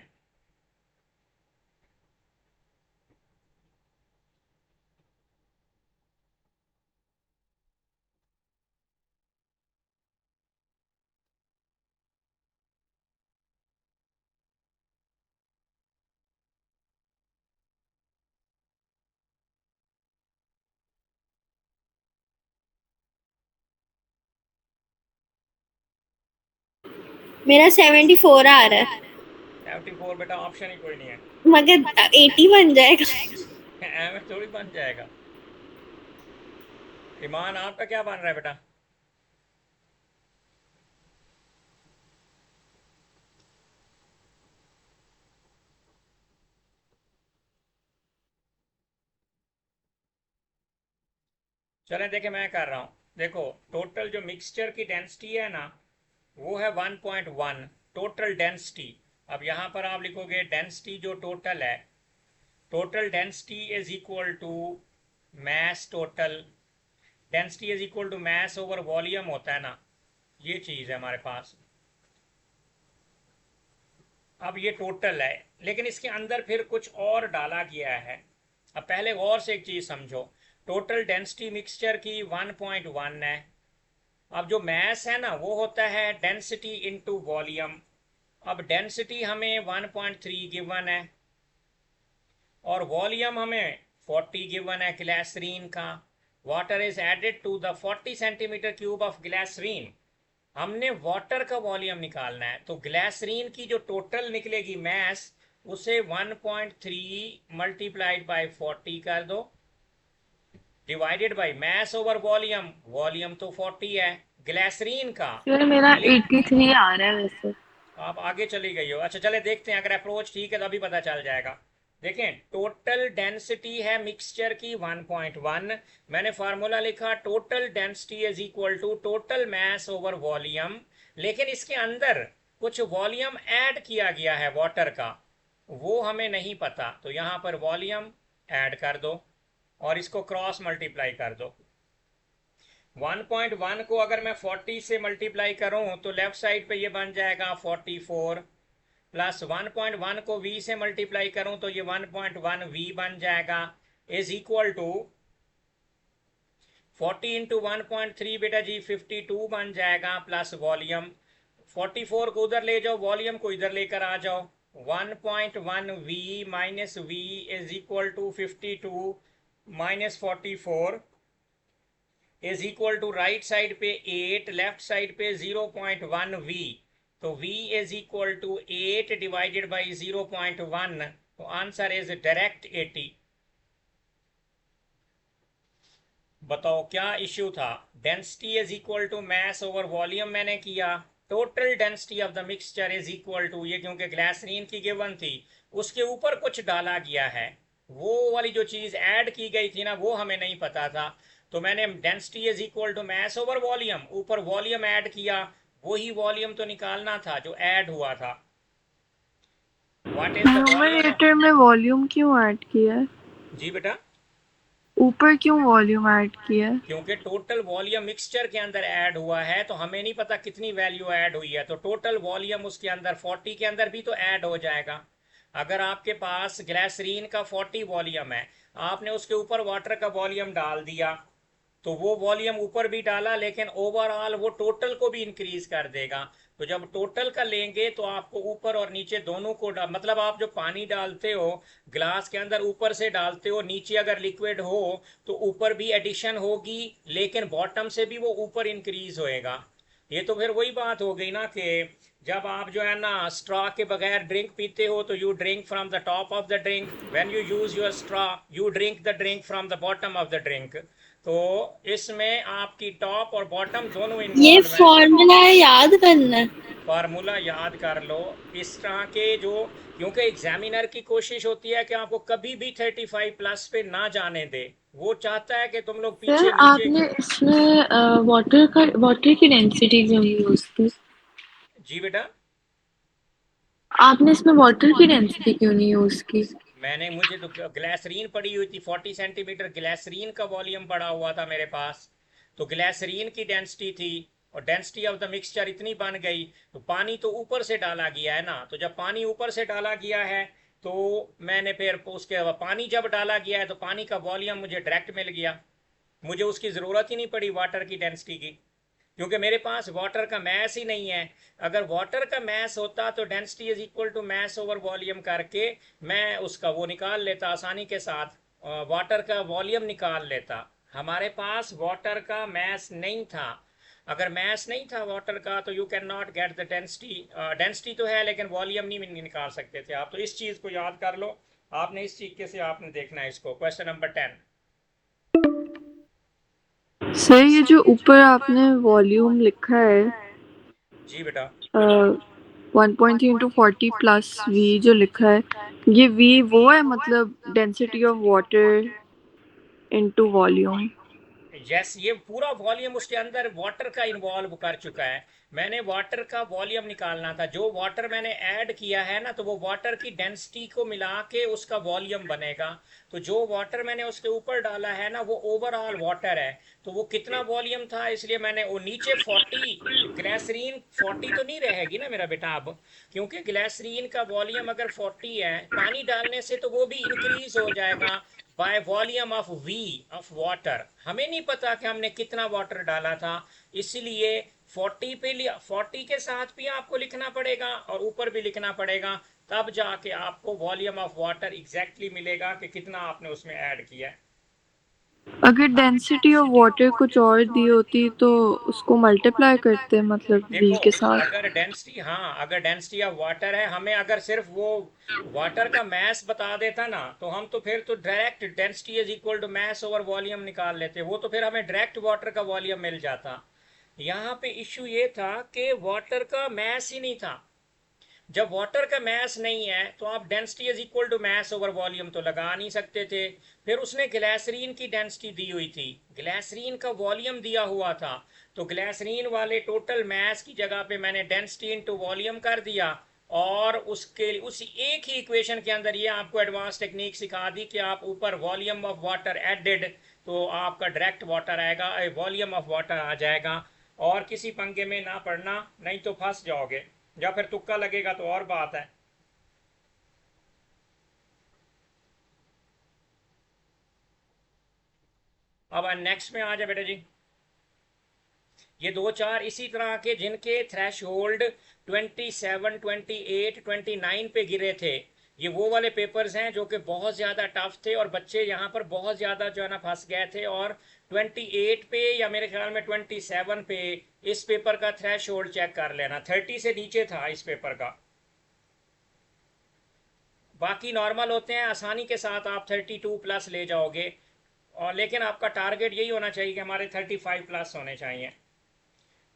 मेरा 74 आ रहा है, 74 बेटा ऑप्शन ही कोई नहीं है। मगर 80 बन जाएगा। एम थोड़ी बन जाएगा। ईमान, आपका क्या बन रहा है बेटा? चलें देखें, मैं कर रहा हूँ। देखो, टोटल जो मिक्सचर की डेंसिटी है ना, वो है 1.1 टोटल डेंसिटी। अब यहाँ पर आप लिखोगे डेंसिटी जो टोटल है, total density is equal to mass total. Density is equal to mass over volume होता है ना, ये चीज़ है हमारे पास। अब ये टोटल है, लेकिन इसके अंदर फिर कुछ और डाला गया है। अब पहले गौर से एक चीज़ समझो, टोटल डेंसिटी मिक्सचर की 1.1 है। अब जो मैस है ना वो होता है डेंसिटी इनटू वॉल्यूम। अब डेंसिटी हमें 1.3 गिवन है और वॉल्यूम हमें 40 गिवन है ग्लिसरीन का। Water is added to the 40 centimetre cube of glycerine. हमने वाटर का वॉल्यूम निकालना है, तो ग्लिसरीन की जो टोटल निकलेगी मैस, उसे 1.3 मल्टीप्लाइड बाय 40 कर दो, divided by mass over volume. Volume तो 40 है ग्लिसरीन का। सर मेरा 83 आ रहा है वैसे। आप आगे चली गई हो। अच्छा चले देखते हैं, अगर अप्रोच ठीक है तो अभी पता चल जाएगा। देखें, टोटल डेंसिटी है मिक्सचर की 1.1। मैंने फार्मूला लिखा total density is equal to total mass over volume, लेकिन इसके अंदर कुछ वॉल्यूम ऐड किया गया है वाटर का, वो हमें नहीं पता। तो यहां पर वॉल्यूम ऐड कर दो और इसको क्रॉस मल्टीप्लाई कर दो। 1.1 को अगर मैं 40 से मल्टीप्लाई करूं तो लेफ्ट साइड पे ये बन जाएगा 44, प्लस 1.1 को v से मल्टीप्लाई करूं तो ये 1.1 v बन जाएगा, इज इक्वल टू 40 इंटू 1.3 बेटा जी 52 बन जाएगा, प्लस वॉल्यूम 44 को उधर ले जाओ, वॉल्यूम को इधर लेकर आ जाओ। 1.1 v minus v is equal to 52 minus 44 is equal to right side पे 8, लेफ्ट साइड पे 0.1 v। तो v is equal to 8 divided by 0.1, तो आंसर इज डायरेक्ट 80। बताओ क्या इश्यू था? Density is equal to mass over volume मैंने किया। Total density of the mixture is equal to, ये क्योंकि ग्लासरीन की गिवन थी, उसके ऊपर कुछ डाला गया है, वो वाली जो चीज ऐड की गई थी ना, वो हमें नहीं पता था। तो मैंने density is equal to mass over volume, ऊपर वॉल्यूम ऐड किया, वही वॉल्यूम तो निकालना था जो ऐड हुआ था। What is the volume? Numerator में वॉल्यूम क्यों ऐड किया है? जी बेटा, ऊपर क्यों वॉल्यूम ऐड किया है? क्योंकि टोटल वॉल्यूम मिक्सचर के अंदर ऐड हुआ है, तो हमें नहीं पता कितनी वैल्यू ऐड हुई है, तो टोटल वॉल्यूम उसके अंदर 40 के अंदर भी तो ऐड हो जाएगा। अगर आपके पास ग्लिसरीन का 40 वॉल्यूम है, आपने उसके ऊपर वाटर का वॉल्यूम डाल दिया, तो वो वॉल्यूम ऊपर भी डाला, लेकिन ओवरऑल वो टोटल को भी इंक्रीज कर देगा। तो जब टोटल का लेंगे तो आपको ऊपर और नीचे दोनों को मतलब आप जो पानी डालते हो ग्लास के अंदर, ऊपर से डालते हो, नीचे अगर लिक्विड हो तो ऊपर भी एडिशन होगी, लेकिन बॉटम से भी वो ऊपर इंक्रीज होएगा। ये तो फिर वही बात हो गई ना कि जब आप जो है ना स्ट्रॉ के बगैर ड्रिंक पीते हो तो you drink from the top of the drink, when you use your straw you drink the drink from the bottom of the drink. तो इसमें आपकी टॉप और बॉटम दोनों ये इन्वॉल्व है। फॉर्मूला याद करना है। फार्मूला याद कर लो इस तरह के जो, क्योंकि एग्जामिनर की कोशिश होती है कि आपको कभी भी 35 प्लस पे ना जाने दे, वो चाहता है कि तुम लोग सर पीछे नीचे। आपने इसमें वाटर की डेंसिटी क्यों नहीं यूज की? जी बेटा, आपने इसमें वाटर की डेंसिटी क्यों नहीं यूज की? मुझे तो ग्लिसरीन पड़ी हुई थी, 40 सेंटीमीटर ग्लिसरीन का वॉल्यूम पड़ा हुआ था मेरे पास, तो ग्लिसरीन की डेंसिटी थी और डेंसिटी ऑफ द मिक्सचर इतनी बन गई। तो पानी तो ऊपर से डाला गया है ना, तो जब पानी ऊपर से डाला गया है तो मैंने फिर उसके पानी जब डाला गया है तो पानी का वॉल्यूम मुझे डायरेक्ट मिल गया, मुझे उसकी ज़रूरत ही नहीं पड़ी वाटर की डेंसिटी की, क्योंकि मेरे पास वाटर का मैस ही नहीं है। अगर वाटर का मैस होता तो density is equal to mass over volume करके मैं उसका वो निकाल लेता आसानी के साथ, वाटर का वॉल्यूम निकाल लेता। हमारे पास वाटर का मैस नहीं था। अगर मैस नहीं था वाटर का तो you can not get the density. Density तो है लेकिन वॉल्यूम नहीं निकाल सकते थे आप। तो इस चीज़ को याद कर लो, आपने इस तरीके से आपने देखना है इसको। Question number 10। सर ये जो ऊपर आपने वॉल्यूम लिखा है जी बेटा, 1.3 इंटू 40 प्लस v जो लिखा है, ये v वो है मतलब density of water into volume? Yes, ये पूरा वॉल्यूम उसके अंदर वाटर का इन्वॉल्व कर चुका है। मैंने वाटर का वॉल्यूम निकालना था, जो वाटर मैंने ऐड किया है ना, तो वो वाटर की डेंसिटी को मिला के उसका वॉल्यूम बनेगा। तो जो वाटर मैंने उसके ऊपर डाला है ना, वो ओवरऑल वाटर है। तो वो कितना वॉल्यूम था, इसलिए मैंने वो नीचे 40, ग्लिसरीन 40 तो नहीं रहेगी ना मेरा बेटा अब, क्योंकि ग्लिसरीन का वॉल्यूम अगर 40 है, पानी डालने से तो वो भी इंक्रीज हो जाएगा by volume of V of water. हमें नहीं पता कि हमने कितना वाटर डाला था, इसलिए 40 पे 40 के साथ भी आपको लिखना पड़ेगा और ऊपर भी लिखना पड़ेगा, तब जाके आपको वॉल्यूम ऑफ वाटर एग्जैक्टली मिलेगा कि कितना आपने उसमें ऐड किया है। अगर डेंसिटी ऑफ वाटर कुछ और दी होती तो उसको मल्टीप्लाई करते मतलब v देखो, के साथ। अगर डेंसिटी, हाँ अगर डेंसिटी ऑफ वाटर है, हमें अगर सिर्फ वो वाटर का मैस बता देता ना, तो हम तो फिर तो direct density is equal to mass over volume निकाल लेते, वो तो फिर हमें डायरेक्ट वाटर का वॉल्यूम मिल जाता। यहाँ पे इश्यू ये था कि वाटर का मैस ही नहीं था। जब वाटर का मैस नहीं है तो आप density is equal to mass over volume तो लगा नहीं सकते थे। फिर उसने ग्लिसरीन की डेंसिटी दी हुई थी, ग्लिसरीन का वॉल्यूम दिया हुआ था, तो ग्लिसरीन वाले टोटल मैस की जगह पे मैंने डेंसिटी इनटू वॉल्यूम कर दिया, और उसके उसी एक ही इक्वेशन के अंदर ये आपको एडवांस टेक्निक सिखा दी कि आप ऊपर वॉल्यूम ऑफ वाटर एडेड, तो आपका डायरेक्ट वाटर आएगा, वॉल्यूम ऑफ वाटर आ जाएगा। और किसी पंगे में ना पड़ना, नहीं तो फंस जाओगे, या फिर तुक्का लगेगा तो और बात है। अब नेक्स्ट में आ जाए बेटा जी। ये 2-4 इसी तरह के जिनके थ्रेशहोल्ड 27, 28, 29 पे गिरे थे, ये वो वाले पेपर्स हैं जो कि बहुत ज़्यादा टफ थे और बच्चे यहाँ पर बहुत ज़्यादा जो है ना फंस गए थे। और 28 पे या मेरे ख्याल में 27 पे इस पेपर का थ्रेशहोल्ड चेक कर लेना, 30 से नीचे था इस पेपर का। बाकी नॉर्मल होते हैं, आसानी के साथ आप 32 प्लस ले जाओगे। और लेकिन आपका टारगेट यही होना चाहिए कि हमारे 35 प्लस होने चाहिए।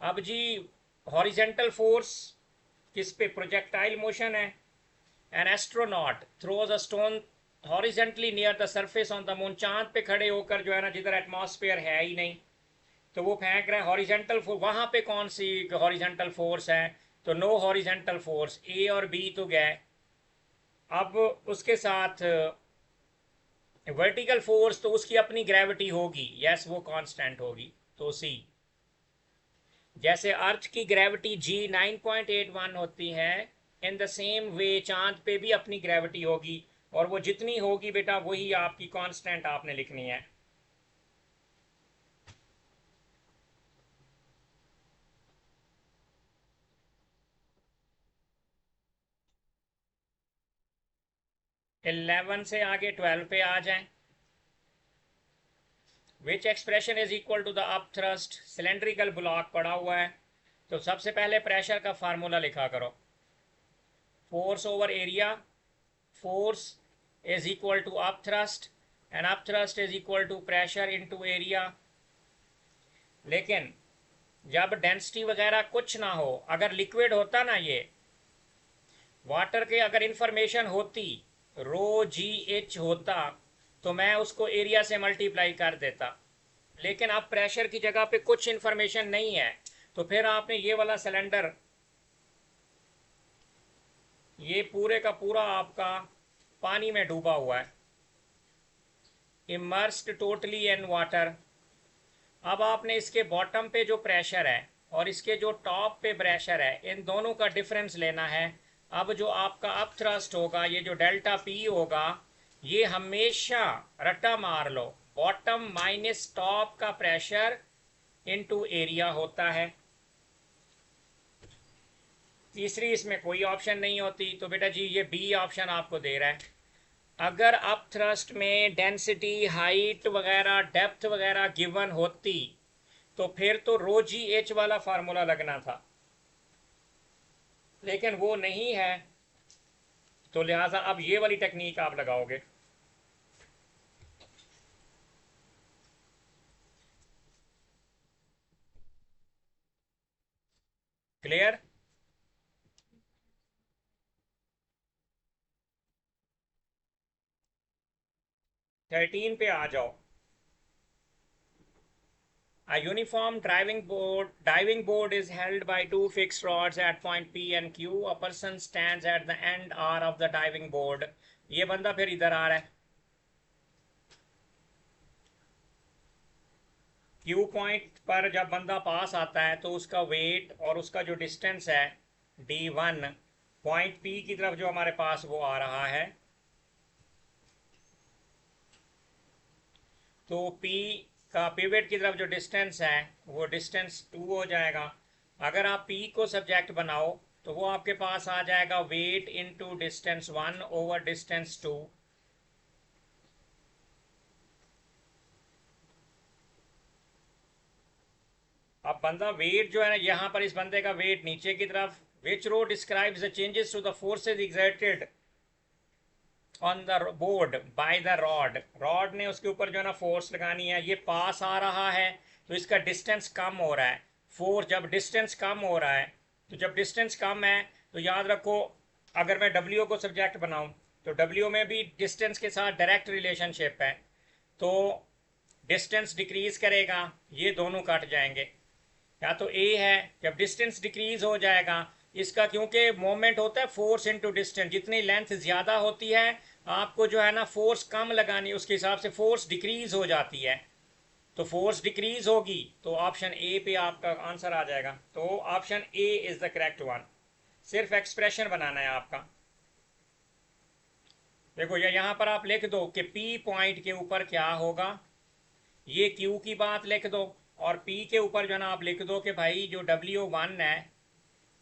अब जी हॉरिजेंटल फोर्स किस पे? प्रोजेक्टाइल मोशन है। An astronaut throws a stone horizontally near the surface on the moon. चांद पे खड़े होकर जो है ना, जिधर एटमॉस्फेयर है ही नहीं, तो वो फेंक रहे हैं हॉरिजेंटल फोर्स। वहां पे कौन सी हॉरिजेंटल फोर्स है? तो नो हॉरिजेंटल फोर्स। ए और बी तो गए। अब उसके साथ वर्टिकल फोर्स, तो उसकी अपनी ग्रेविटी होगी, यस वो कांस्टेंट होगी, तो सी। जैसे अर्थ की ग्रेविटी जी 9.81 होती है, इन द सेम वे चांद पे भी अपनी ग्रेविटी होगी, और वो जितनी होगी बेटा वही आपकी कांस्टेंट आपने लिखनी है। इलेवन से आगे 12 पे आ जाएं। Which expression is equal to the up thrust? Cylindrical block पड़ा हुआ है, तो सबसे पहले प्रेशर का फार्मूला लिखा करो। Force over area, force is equal to up thrust and up thrust is equal to pressure into area. लेकिन जब डेंसिटी वगैरह कुछ ना हो, अगर लिक्विड होता ना, ये वाटर के अगर इंफॉर्मेशन होती, रो जी एच होता, तो मैं उसको एरिया से मल्टीप्लाई कर देता। लेकिन अब प्रेशर की जगह पे कुछ इंफॉर्मेशन नहीं है, तो फिर आपने ये वाला सिलेंडर, ये पूरे का पूरा आपका पानी में डूबा हुआ है, इमर्स्ड टोटली इन वाटर। अब आपने इसके बॉटम पे जो प्रेशर है और इसके जो टॉप पे प्रेशर है, इन दोनों का डिफरेंस लेना है। अब जो आपका अप थ्रस्ट होगा, ये जो डेल्टा पी होगा, ये हमेशा रट्टा मार लो, बॉटम माइनस टॉप का प्रेशर इनटू एरिया होता है। तीसरी इसमें कोई ऑप्शन नहीं होती, तो बेटा जी ये बी ऑप्शन आपको दे रहा है। अगर अप थ्रस्ट में डेंसिटी, हाइट वगैरह, डेप्थ वगैरह गिवन होती, तो फिर तो रो जी एच वाला फार्मूला लगना था, लेकिन वो नहीं है, तो लिहाजा अब ये वाली टेक्निक आप लगाओगे। क्लियर? थर्टीन पे आ जाओ। A uniform diving board is held by two fixed rods at point P and Q. A person stands at the end R of the diving board. ये बंदा फिर इधर आ रहा है, Q पॉइंट पर जब बंदा पास आता है तो उसका वेट और उसका जो डिस्टेंस है D1 पॉइंट P की तरफ जो हमारे पास वो आ रहा है, तो P का पिवट की तरफ जो डिस्टेंस है वो डिस्टेंस 2 हो जाएगा। अगर आप P को सब्जेक्ट बनाओ तो वो आपके पास आ जाएगा weight into distance 1 over distance 2। अब बंदा वेट जो है ना, यहाँ पर इस बंदे का वेट नीचे की तरफ। Which row describes the changes to the forces exerted on the board by the rod? Rod ने उसके ऊपर जो है ना फोर्स लगानी है, ये पास आ रहा है तो इसका डिस्टेंस कम हो रहा है। फोर्स जब डिस्टेंस कम हो रहा है, तो जब डिस्टेंस कम है तो याद रखो, अगर मैं डब्ल्यू को सब्जेक्ट बनाऊं तो डब्ल्यू में भी डिस्टेंस के साथ डायरेक्ट रिलेशनशिप है, तो डिस्टेंस डिक्रीज करेगा, ये दोनों कट जाएंगे। या तो ए है, जब डिस्टेंस डिक्रीज हो जाएगा, इसका क्योंकि मोमेंट होता है फोर्स इनटू डिस्टेंस, जितनी लेंथ ज्यादा होती है आपको जो है ना फोर्स कम लगानी, उसके हिसाब से फोर्स डिक्रीज हो जाती है। तो फोर्स डिक्रीज होगी तो ऑप्शन ए पे आपका आंसर आ जाएगा। तो option A is the correct one. सिर्फ एक्सप्रेशन बनाना है आपका। देखो ये यहां पर आप लिख दो कि पी पॉइंट के ऊपर क्या होगा, ये क्यू की बात लिख दो, और P के ऊपर जो है ना आप लिख दो कि भाई जो W1 है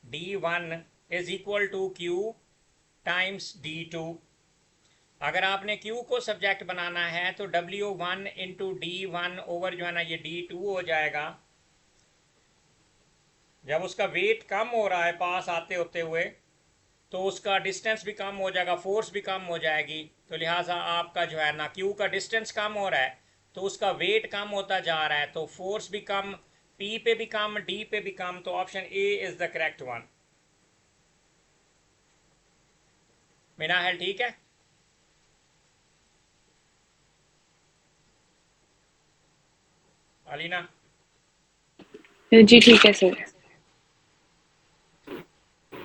D1 is equal to Q times D2। अगर आपने Q को सब्जेक्ट बनाना है तो W1 इंटू D1 ओवर जो है ना ये D2 हो जाएगा। जब उसका वेट कम हो रहा है पास आते होते हुए तो उसका डिस्टेंस भी कम हो जाएगा, फोर्स भी कम हो जाएगी। तो लिहाजा आपका जो है ना Q का डिस्टेंस कम हो रहा है तो उसका वेट कम होता जा रहा है, तो फोर्स भी कम, P पे भी कम, D पे भी कम। तो option A is the correct one. मेरा है ठीक है। अलीना जी ठीक है सर।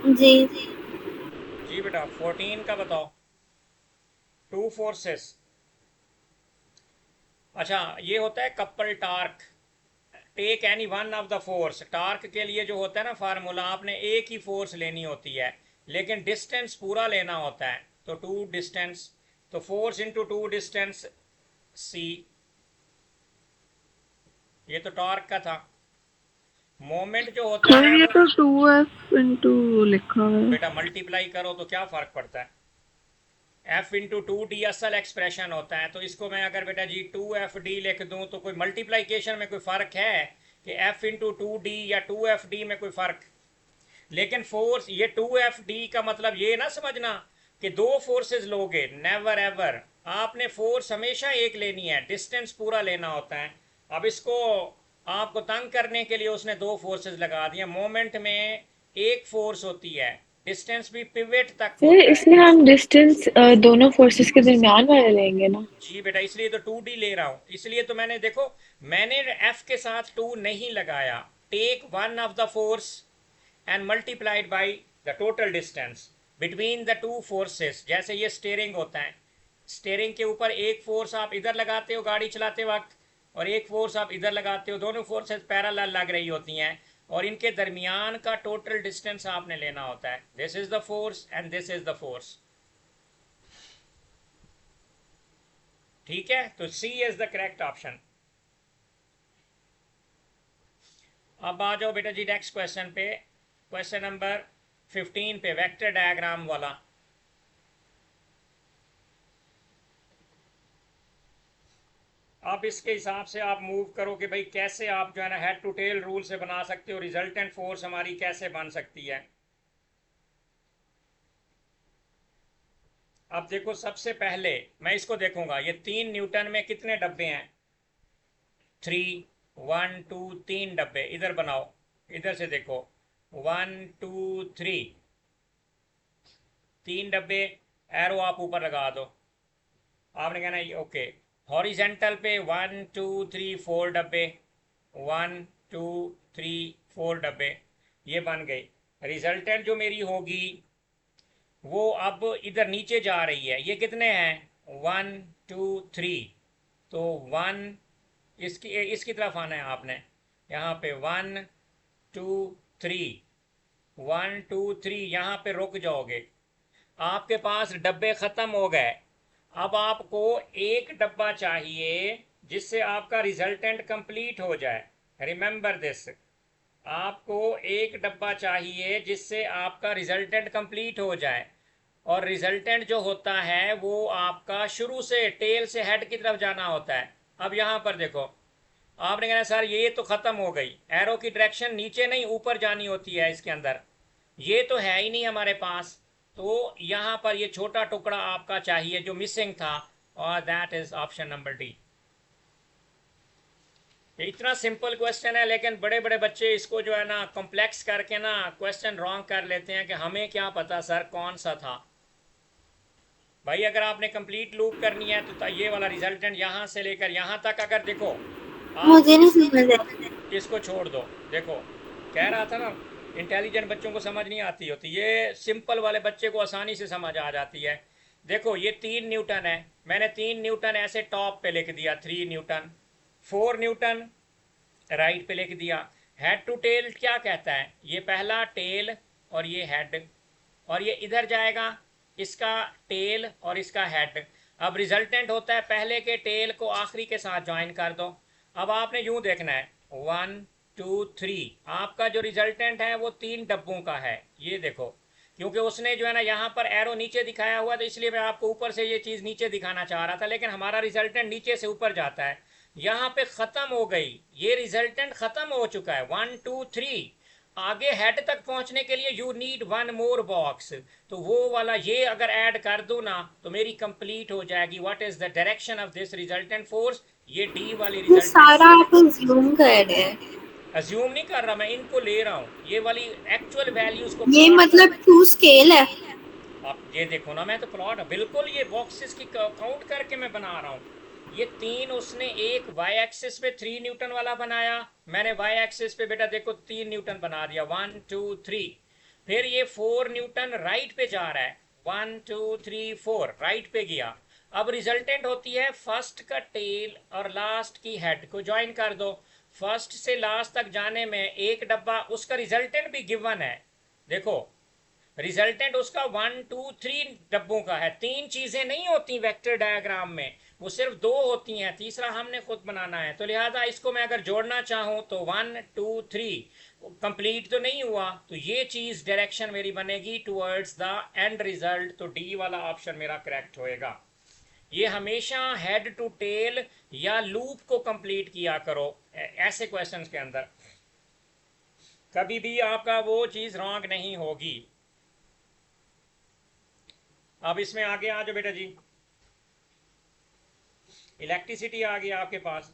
जी जी बेटा 14 का बताओ। Two forces. अच्छा ये होता है couple torque. Take any one of the force. Torque के लिए जो होता है ना फार्मूला, आपने एक ही फोर्स लेनी होती है लेकिन डिस्टेंस पूरा लेना होता है। तो टू डिस्टेंस, तो force into two distance C, ये तो टॉर्क का था। मोमेंट जो होता सर है ये वो तो 2F इंटू लिखा है। बेटा मल्टीप्लाई करो तो क्या फर्क पड़ता है। F इंटू टू डी असल एक्सप्रेशन होता है। तो इसको मैं अगर बेटा जी 2FD लिख दूं तो कोई मल्टीप्लाइकेशन में कोई फर्क है कि F इंटू टू डी या 2FD में कोई फर्क। लेकिन फोर्स ये 2FD का मतलब ये ना समझना कि दो फोर्सेस लोगे, नेवर एवर। आपने फोर्स हमेशा एक लेनी है, डिस्टेंस पूरा लेना होता है। अब इसको आपको तंग करने के लिए उसने दो फोर्सेस लगा दिया। मोमेंट में एक फोर्स होती है, डिस्टेंस भी पिवट तक सर होता है। इसमें हम डिस्टेंस दोनों फोर्सेस के दरमियान वाला लेंगे ना? जी बेटा इसलिए तो 2D ले रहा हूं। इसलिए तो मैंने देखो मैंने F के साथ 2 नहीं लगाया। Take one of the force and multiplied by the total distance between the two forces। जैसे ये स्टेयरिंग होता है, स्टेयरिंग के ऊपर एक फोर्स आप इधर लगाते हो गाड़ी चलाते वक्त और एक फोर्स आप इधर लगाते हो, दोनों फोर्सेस पैरेलल लग रही होती हैं और इनके दरमियान का टोटल डिस्टेंस आपने लेना होता है। This is the force and this is the force. ठीक है, तो सी इज द करेक्ट ऑप्शन। अब आ जाओ बेटा जी नेक्स्ट क्वेश्चन पे, क्वेश्चन नंबर 15 पे, वेक्टर डायग्राम वाला। अब इसके हिसाब से आप मूव करो कि भाई कैसे आप जो है ना हेड टू टेल रूल से बना सकते हो, रिजल्टेंट फोर्स हमारी कैसे बन सकती है। अब देखो सबसे पहले मैं इसको देखूंगा, ये 3 न्यूटन में कितने डब्बे हैं। 3 1 2 3 डब्बे इधर बनाओ, इधर से देखो 1 2 3 3 डब्बे। एरो आप ऊपर लगा दो, आपने कहना ये ओके। हॉरिजेंटल पे 1 2 3 4 डब्बे, 1 2 3 4 डब्बे, ये बन गई। रिजल्टेंट जो मेरी होगी वो अब इधर नीचे जा रही है। ये कितने हैं 1 2 3, तो 1 इसकी तरफ आना है आपने, यहाँ पे 1 2 3 1 2 3, यहाँ पे रुक जाओगे। आपके पास डब्बे खत्म हो गए। अब आपको एक डब्बा चाहिए जिससे आपका रिजल्टेंट कंप्लीट हो जाए। रिमेंबर दिस, आपको एक डब्बा चाहिए जिससे आपका रिजल्टेंट कंप्लीट हो जाए। और रिजल्टेंट जो होता है वो आपका शुरू से टेल से हेड की तरफ जाना होता है। अब यहाँ पर देखो, आपने कहना सर ये तो खत्म हो गई, एरो की डायरेक्शन नीचे नहीं ऊपर जानी होती है इसके अंदर, ये तो है ही नहीं हमारे पास। तो यहाँ पर ये छोटा टुकड़ा आपका चाहिए जो मिसिंग था, और that is option number D. ये इतना सिंपल क्वेश्चन है लेकिन बड़े बड़े बच्चे इसको जो है ना कॉम्प्लेक्स करके ना क्वेश्चन रॉन्ग कर लेते हैं कि हमें क्या पता सर कौन सा था। भाई अगर आपने कंप्लीट लूप करनी है तो ये वाला रिजल्टेंट यहाँ से लेकर यहाँ तक, अगर देखो आप मुझे नहीं समझ आया। इसको छोड़ दो। देखो कह रहा था ना इंटेलिजेंट बच्चों को समझ नहीं आती होती, ये सिंपल वाले बच्चे को आसानी से समझ आ जाती है। देखो ये 3 न्यूटन है, मैंने 3 न्यूटन ऐसे टॉप पे लिख दिया, 3 न्यूटन, 4 न्यूटन राइट पे लिख दिया। हेड टू टेल क्या कहता है, ये पहला टेल और ये हेड, और ये इधर जाएगा इसका टेल और इसका हेड। अब रिजल्टेंट होता है पहले के टेल को आखिरी के साथ ज्वाइन कर दो। अब आपने यूं देखना है, 1 2 3। आपका जो रिजल्टेंट है वो 3 डब्बों का है, ये देखो, क्योंकि उसने जो है ना यहाँ पर एरो नीचे दिखाया हुआ, तो इसलिए मैं आपको ऊपर से ये चीज़ नीचे दिखाना चाह रहा था, लेकिन हमारा रिजल्टेंट नीचे से ऊपर जाता है। यहाँ पे ख़त्म हो गई, ये रिजल्टेंट ख़त्म हो चुका है 1 2 3। आगे हेड तक पहुंचने के लिए you need one more box, तो वो वाला ये अगर ऐड कर दूं ना तो मेरी कंप्लीट हो जाएगी। What is the direction of this resultant force, ये डी वाली ये सारा रिजल्टेंट। आप अज्यूम कर रहे हैं। अज्यूम नहीं कर रहा मैं, इनको ले रहा हूँ, ये वाली एक्चुअल वैल्यूज को ये प्लॉट मतलब टू स्केल है। आप ये देखो ना, मैं तो प्लॉट बिल्कुल ये बॉक्सेस की काउंट करके मैं बना रहा हूँ। ये 3 उसने एक वाई एक्सिस पे 3 न्यूटन वाला बनाया, मैंने वाई एक्सिस पे बेटा देखो 3 न्यूटन बना दिया, 1 2 3। फिर ये 4 न्यूटन राइट पे जा रहा है, 1 2 3 4 राइट पे गया। अब रिजल्टेंट होती है फर्स्ट का टेल और लास्ट की हेड को ज्वाइन कर दो। फर्स्ट से लास्ट तक जाने में एक डब्बा, उसका रिजल्टेंट भी गिवन है, देखो रिजल्टेंट उसका 1 2 3 डब्बों का है। 3 चीजें नहीं होती वेक्टर डायग्राम में, वो सिर्फ 2 होती हैं, तीसरा हमने खुद बनाना है। तो लिहाजा इसको मैं अगर जोड़ना चाहूं तो 1 2 3 कंप्लीट तो नहीं हुआ, तो ये चीज डायरेक्शन मेरी बनेगी टुवर्ड्स द एंड रिजल्ट, तो डी वाला ऑप्शन मेरा करेक्ट होएगा। ये हमेशा हेड टू टेल या लूप को कंप्लीट किया करो ऐसे क्वेश्चंस के अंदर, कभी भी आपका वो चीज रॉन्ग नहीं होगी। अब इसमें आगे आ जाओ बेटा जी, इलेक्ट्रिसिटी आ गई आपके पास।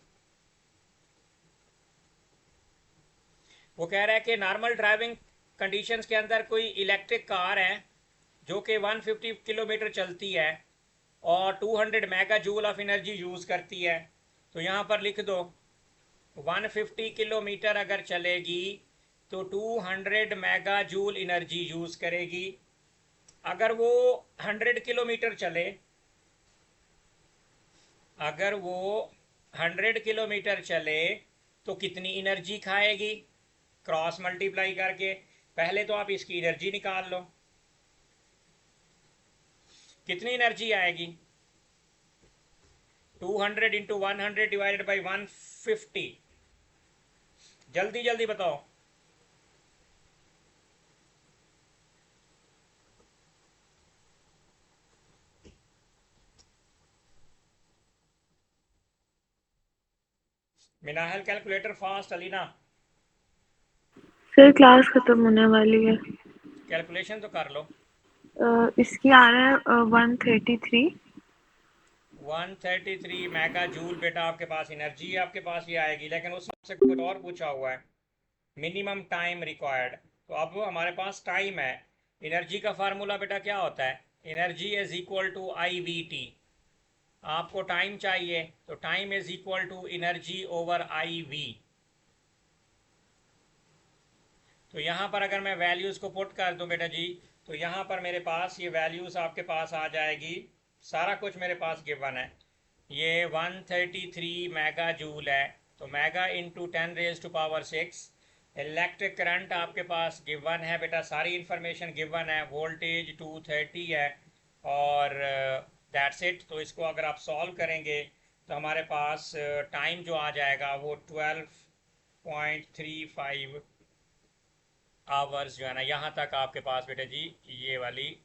वो कह रहा है कि नॉर्मल ड्राइविंग कंडीशंस के अंदर कोई इलेक्ट्रिक कार है जो कि 150 किलोमीटर चलती है और 200 mega joule of energy use करती है। तो यहाँ पर लिख दो 150 किलोमीटर अगर चलेगी तो 200 मेगा जूल एनर्जी यूज करेगी। अगर वो 100 किलोमीटर चले, अगर वो 100 किलोमीटर चले तो कितनी एनर्जी खाएगी, क्रॉस मल्टीप्लाई करके। पहले तो आप इसकी एनर्जी निकाल लो, कितनी एनर्जी आएगी, 200 इंटू 100 डिवाइडेड बाई 150। जल्दी जल्दी बताओ। मिनाहल कैलकुलेटर फास्ट, अलीना फिर क्लास खत्म होने वाली है। कैलकुलेशन तो कर लो। इसकी आ रहा है 133। 133 मेगा जूल बेटा आपके पास एनर्जी आपके पास ये आएगी, लेकिन उसमें से कुछ और पूछा हुआ है, मिनिमम टाइम रिक्वायर्ड। तो अब हमारे पास टाइम है, एनर्जी का फार्मूला बेटा क्या होता है, energy is equal to I V T. आपको टाइम चाहिए तो time is equal to energy over I V. तो यहाँ पर अगर मैं वैल्यूज़ को पुट कर दूं बेटा जी, तो यहाँ पर मेरे पास ये वैल्यूज़ आपके पास आ जाएगी, सारा कुछ मेरे पास गिवन है। ये 133 मेगा जूल है, तो mega into 10 raise to power 6। Electric current आपके पास गिवन है बेटा, सारी इंफॉर्मेशन गिवन है, वोल्टेज 230 है और दैट्स इट। तो इसको अगर आप सॉल्व करेंगे तो हमारे पास टाइम जो आ जाएगा वो 12.35 आवर्स जो है ना, यहाँ तक आपके पास बेटा जी ये वाली